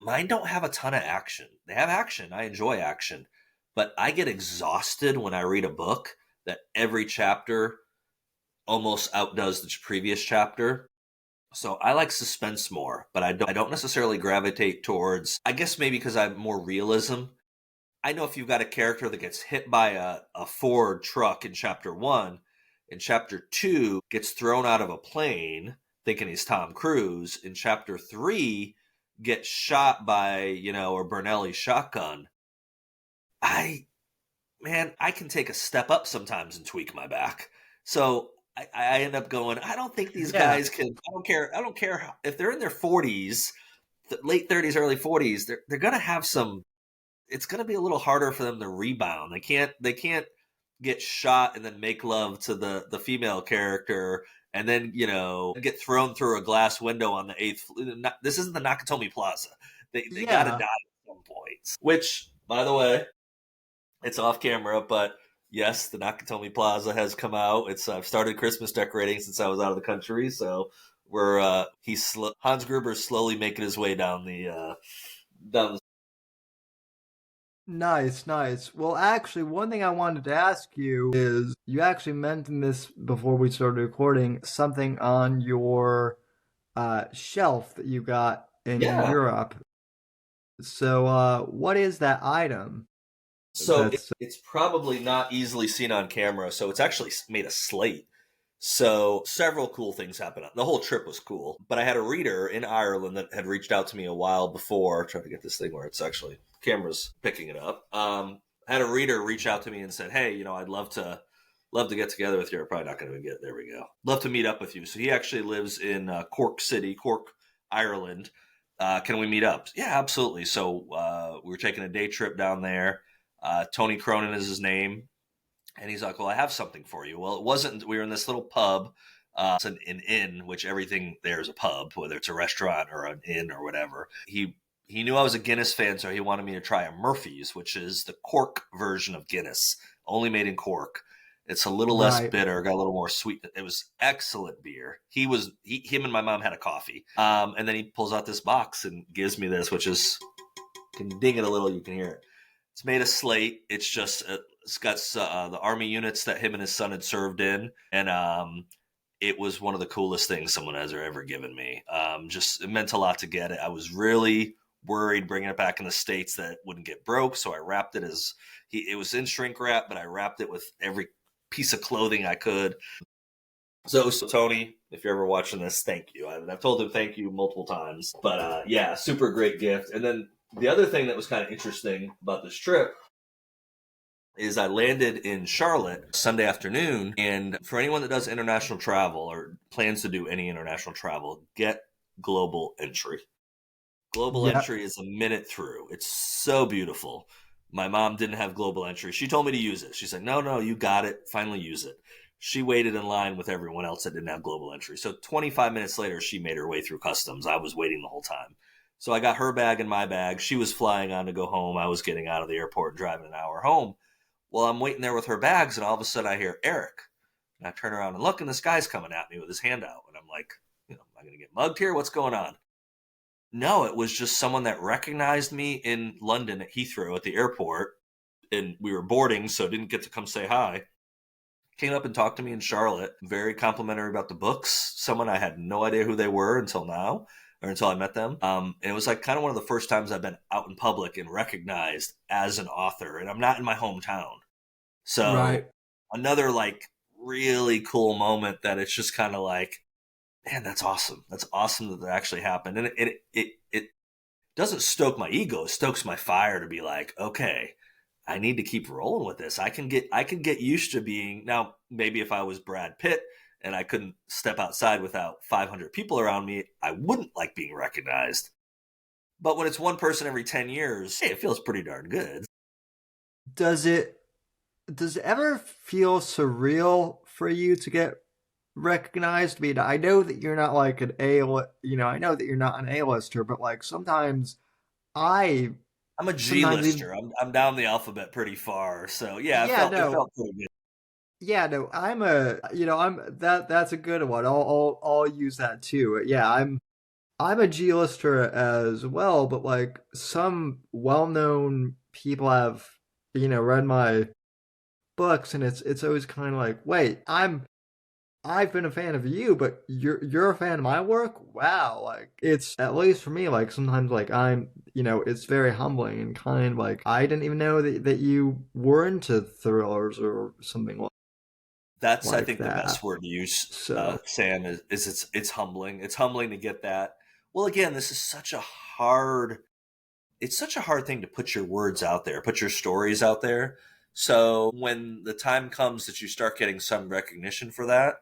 mine don't have a ton of action. They have action. I enjoy action. But I get exhausted when I read a book that every chapter almost outdoes the previous chapter. So I like suspense more, but I don't necessarily gravitate towards, I guess maybe because I'm more realism. I know if you've got a character that gets hit by a Ford truck in chapter one, in chapter two gets thrown out of a plane thinking he's Tom Cruise, in chapter three gets shot by, or Bernelli's shotgun. I I can take a step up sometimes and tweak my back. So I end up going, I don't think these Yeah. guys can, I don't care if they're in their 40s, late 30s, early 40s, they're going to have some, it's going to be a little harder for them to rebound. They can't get shot and then make love to the female character and then, get thrown through a glass window on the eighth. This isn't the Nakatomi Plaza. They got to die Yeah. at some points, which, by the way, it's off camera, but Yes, the Nakatomi Plaza has come out. I've started Christmas decorating since I was out of the country, so Hans Gruber's slowly making his way down. Nice, nice. Well, actually, one thing I wanted to ask you is you actually mentioned this before we started recording, something on your shelf that you got in Yeah. Europe. So, what is that item? So That's it's probably not easily seen on camera. So it's actually made of slate. So several cool things happened. The whole trip was cool. But I had a reader in Ireland that had reached out to me a while before. Trying to get this thing where it's actually camera's picking it up. I had a reader reach out to me and said, "Hey, I'd love to get together with you. I'm probably not going to get. There we go. Love to meet up with you." So he actually lives in Cork City, Cork, Ireland. Can we meet up? Yeah, absolutely. So we were taking a day trip down there. Tony Cronin is his name. And he's like, "Well, I have something for you." Well, it wasn't. We were in this little pub. It's an inn, which everything there is a pub, whether it's a restaurant or an inn or whatever. He knew I was a Guinness fan, so he wanted me to try a Murphy's, which is the Cork version of Guinness, only made in Cork. It's a little less right. bitter, got a little more sweet. It was excellent beer. Him and my mom had a coffee. And then he pulls out this box and gives me this, which is, you can ding it a little, you can hear it. It's made of slate. It's got the army units that him and his son had served in, and it was one of the coolest things someone has ever given me. It meant a lot to get it. I was really worried bringing it back in the States that it wouldn't get broke, so I wrapped it it was in shrink wrap, but I wrapped it with every piece of clothing I could. So Tony, if you're ever watching this, thank you. I've told him thank you multiple times, but yeah, super great gift. And then the other thing that was kind of interesting about this trip is I landed in Charlotte Sunday afternoon, and for anyone that does international travel or plans to do any international travel, get global entry. Global Yep. entry is a minute through. It's so beautiful. My mom didn't have global entry. She told me to use it. She's like, no, you got it. Finally use it. She waited in line with everyone else that didn't have global entry. So 25 minutes later, she made her way through customs. I was waiting the whole time. So I got her bag and my bag. She was flying on to go home. I was getting out of the airport and driving an hour home. Well, I'm waiting there with her bags, and all of a sudden I hear Eric. And I turn around and look, and this guy's coming at me with his hand out. And I'm like, am I going to get mugged here? What's going on? No, it was just someone that recognized me in London at Heathrow at the airport. And we were boarding, so didn't get to come say hi. Came up and talked to me in Charlotte. Very complimentary about the books. Someone I had no idea who they were until now, or until I met them. And it was like kind of one of the first times I've been out in public and recognized as an author. And I'm not in my hometown. So Right. another like really cool moment that it's just kind of like, man, that's awesome. That's awesome that actually happened. And it doesn't stoke my ego. It stokes my fire to be like, okay, I need to keep rolling with this. I can get used to being, now maybe if I was Brad Pitt and I couldn't step outside without 500 people around me, I wouldn't like being recognized. But when it's one person every 10 years, hey, it feels pretty darn good. Does it ever feel surreal for you to get recognized? I mean, I know that you're not like an I know that you're not an A-lister, but like sometimes I'm a G-lister. I'm down the alphabet pretty far. So yeah, it felt pretty good. Yeah, no, that's a good one. I'll use that too. Yeah, I'm a G-lister as well, but like some well-known people have, read my books, and it's always kind of like, wait, I've been a fan of you, but you're a fan of my work? Wow, like it's, at least for me, like sometimes like it's very humbling and kind of like I didn't even know that you were into thrillers or something like That's like I think that. the best word to use, So Sam, is it's humbling. It's humbling to get that. Well, again, this is it's such a hard thing to put your words out there, put your stories out there. So when the time comes that you start getting some recognition for that,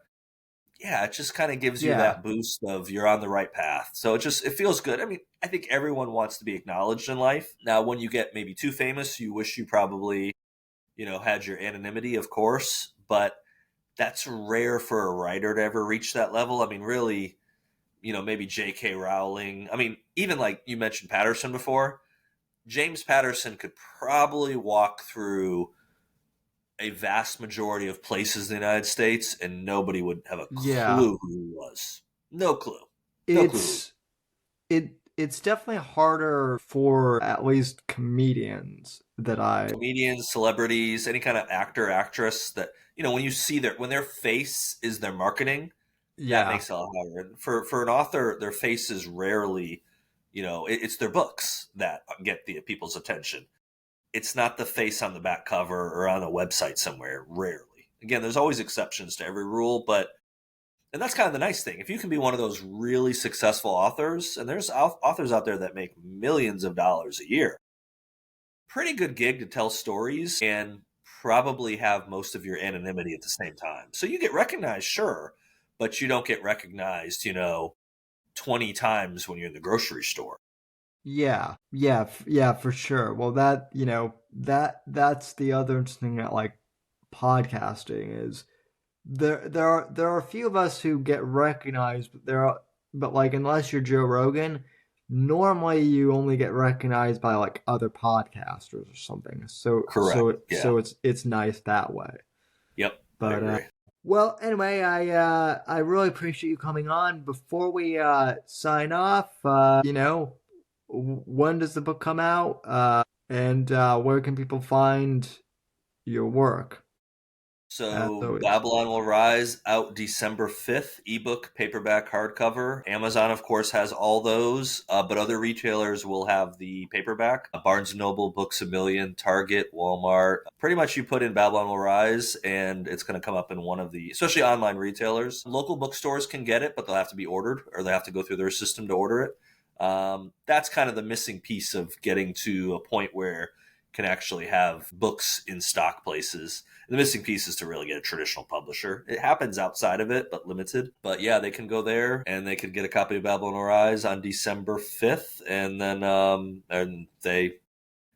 yeah, it just kind of gives you yeah, that boost of you're on the right path. So it feels good. I mean, I think everyone wants to be acknowledged in life. Now, when you get maybe too famous, you wish you probably, had your anonymity, of course, but that's rare for a writer to ever reach that level. I mean, really, maybe J.K. Rowling. I mean, even like you mentioned Patterson before, James Patterson could probably walk through a vast majority of places in the United States, and nobody would have a Yeah. clue who he was. No clue. No clue. It's definitely harder for at least comedians that I Comedians, celebrities, any kind of actor, actress that, when you see when their face is their marketing, that yeah. makes it a lot harder. For an author, their face is rarely, it's their books that get the people's attention. It's not the face on the back cover or on a website somewhere, rarely. Again, there's always exceptions to every rule, and that's kind of the nice thing. If you can be one of those really successful authors, and there's authors out there that make millions of dollars a year, pretty good gig to tell stories and probably have most of your anonymity at the same time. So you get recognized, sure, but you don't get recognized, 20 times when you're in the grocery store. Yeah, for sure. Well, that's the other interesting thing at like podcasting is there are a few of us who get recognized, but like unless you're Joe Rogan, normally you only get recognized by like other podcasters or something. So Correct. So it's nice that way. Yep. But I agree. well, anyway, I really appreciate you coming on. Before we sign off, when does the book come out? And where can people find your work? So Babylon Will Rise out December 5th, ebook, paperback, hardcover. Amazon, of course, has all those, but other retailers will have the paperback. Barnes & Noble, Books A Million, Target, Walmart. Pretty much you put in Babylon Will Rise and it's going to come up in one of the, especially online retailers. Local bookstores can get it, but they'll have to be ordered or they have to go through their system to order it. That's kind of the missing piece of getting to a point where can actually have books in stock places. The missing piece is to really get a traditional publisher. It happens outside of it, but limited. But yeah, they can go there and they can get a copy of Babylon Will Rise on December 5th. And then and they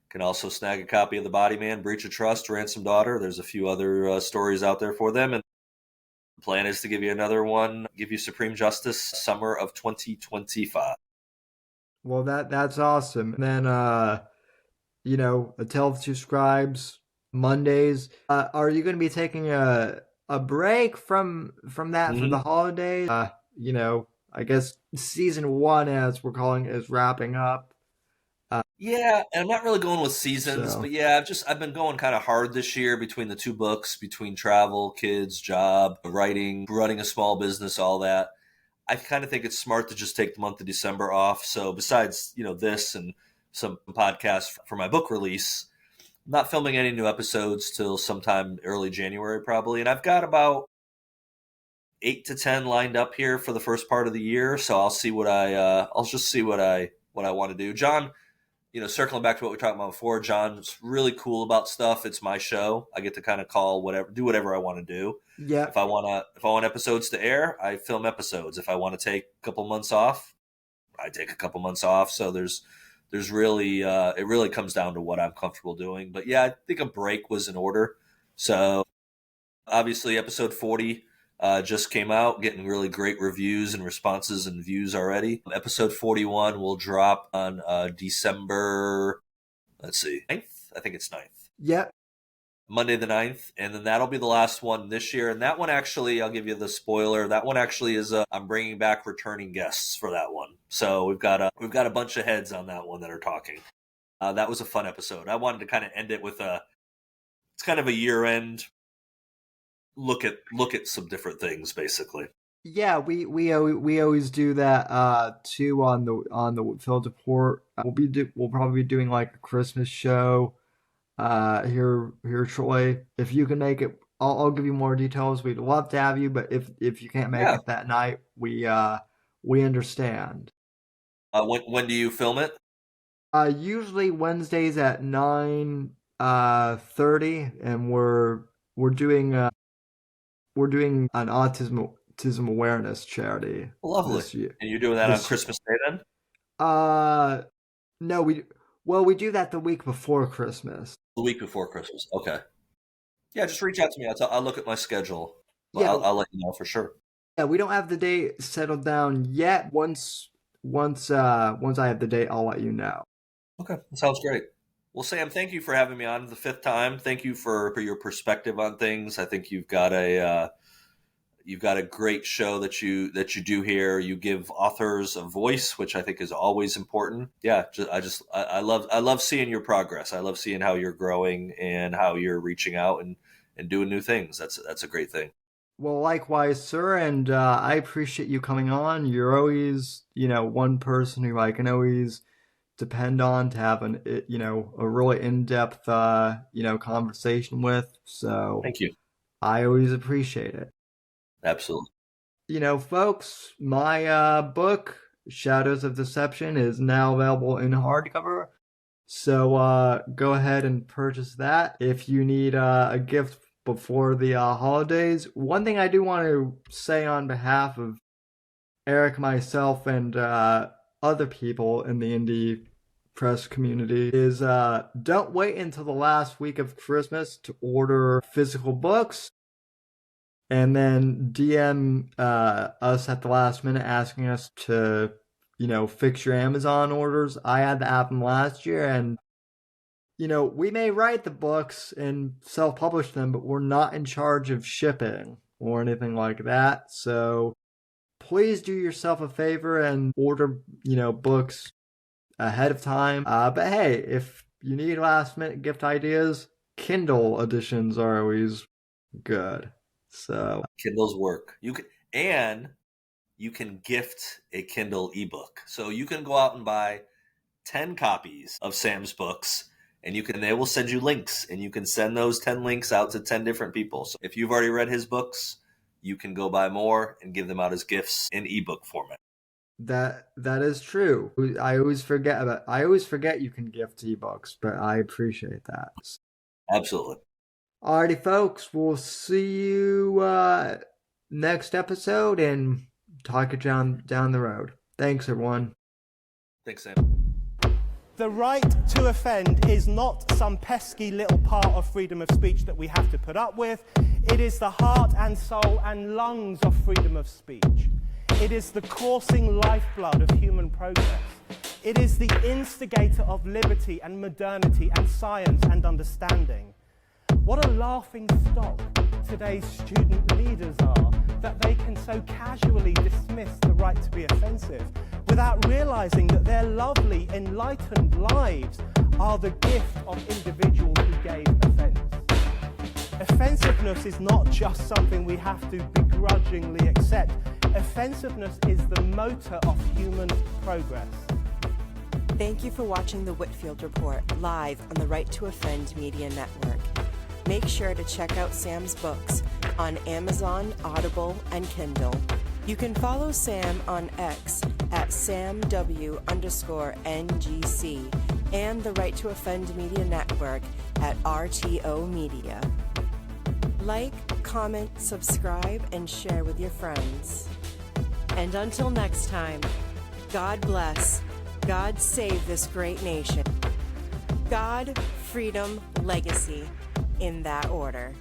can also snag a copy of The Body Man, Breach of Trust, Ransom Daughter. There's a few other stories out there for them. And the plan is to give you another one, give you Supreme Justice, summer of 2025. Well, that's awesome. And then, A Tale of Two Scribes, Mondays. Are you going to be taking a break from that for the holidays? I guess season 1, as we're calling it, is wrapping up. Yeah, and I'm not really going with seasons, but yeah, I've been going kind of hard this year between the 2 books, between travel, kids, job, writing, running a small business, all that. I kind of think it's smart to just take the month of December off. So besides, this and some podcasts for my book release, I'm not filming any new episodes till sometime early January probably. And I've got about 8 to 10 lined up here for the first part of the year. So I'll see I'll just see what I want to do. John, circling back to what we talked about before, John's really cool about stuff. It's my show. I get to kind of do whatever I want to do. Yeah. If I want episodes to air, I film episodes. If I want to take a couple months off, I take a couple months off. So there's really, it really comes down to what I'm comfortable doing. But yeah, I think a break was in order. So obviously episode 40 just came out, getting really great reviews and responses and views already. Episode 41 will drop on December, 9th. I think it's 9th. Yep. Monday the 9th, and then that'll be the last one this year. And that one actually, I'll give you the spoiler, that one actually is I'm bringing back returning guests for that one. So we've got a bunch of heads on that one that are talking. That was a fun episode. I wanted to kind of end it with it's kind of a year-end look at some different things, basically. Yeah, we always do that too on the Whitfield Report. We'll probably be doing like a Christmas show here shortly. If you can make it, I'll give you more details. We'd love to have you, but if you can't make it that night, we understand. When do you film it? Usually Wednesdays at 9:30, and we're doing an autism awareness charity. Lovely. This year. And you're doing that on Christmas Day then? No, we do that the week before Christmas. The week before Christmas. Okay. Yeah, just reach out to me. I'll look at my schedule. Yeah. I'll let you know for sure. Yeah, we don't have the date settled down yet. Once I have the date, I'll let you know. Okay, that sounds great. Well, Sam, thank you for having me on the fifth time. Thank you for your perspective on things. I think you've got a great show that you do here. You give authors a voice, which I think is always important. Yeah, I love seeing your progress. I love seeing how you're growing and how you're reaching out and doing new things. That's a great thing. Well, likewise, sir, and I appreciate you coming on. You're always, one person who I can always depend on to have a really in-depth, conversation with. So Thank you. I always appreciate it. Absolutely. Folks, my book, Shadows of Deception, is now available in hardcover. So go ahead and purchase that. If you need a gift before the holidays, one thing I do want to say on behalf of Eric, myself, and other people in the indie press community is don't wait until the last week of Christmas to order physical books and then DM us at the last minute asking us to, fix your Amazon orders. I had that happen last year, and, we may write the books and self-publish them, but we're not in charge of shipping or anything like that. So please do yourself a favor and order, books ahead of time. But hey, if you need last minute gift ideas, Kindle editions are always good. So Kindles work. You can gift a Kindle ebook. So you can go out and buy 10 copies of Sam's books, and they will send you links, and you can send those 10 links out to 10 different people. So if you've already read his books, you can go buy more and give them out as gifts in ebook format. That is true. I always forget you can gift ebooks, but I appreciate that. Absolutely. Alrighty, folks, we'll see you next episode and talk it down the road. Thanks, everyone. Thanks, Sam. The right to offend is not some pesky little part of freedom of speech that we have to put up with. It is the heart and soul and lungs of freedom of speech. It is the coursing lifeblood of human progress. It is the instigator of liberty and modernity and science and understanding. What a laughing stock today's student leaders are, that they can so casually dismiss the right to be offensive without realizing that their lovely, enlightened lives are the gift of individuals who gave offense. Offensiveness is not just something we have to begrudgingly accept. Offensiveness is the motor of human progress. Thank you for watching the Whitfield Report live on the Right to Offend Media Network. Make sure to check out Sam's books on Amazon, Audible, and Kindle. You can follow Sam on X at SamW_NGC and the Right to Offend Media Network at RTO Media. Like, comment, subscribe, and share with your friends. And until next time, God bless, God save this great nation. God, freedom, legacy, in that order.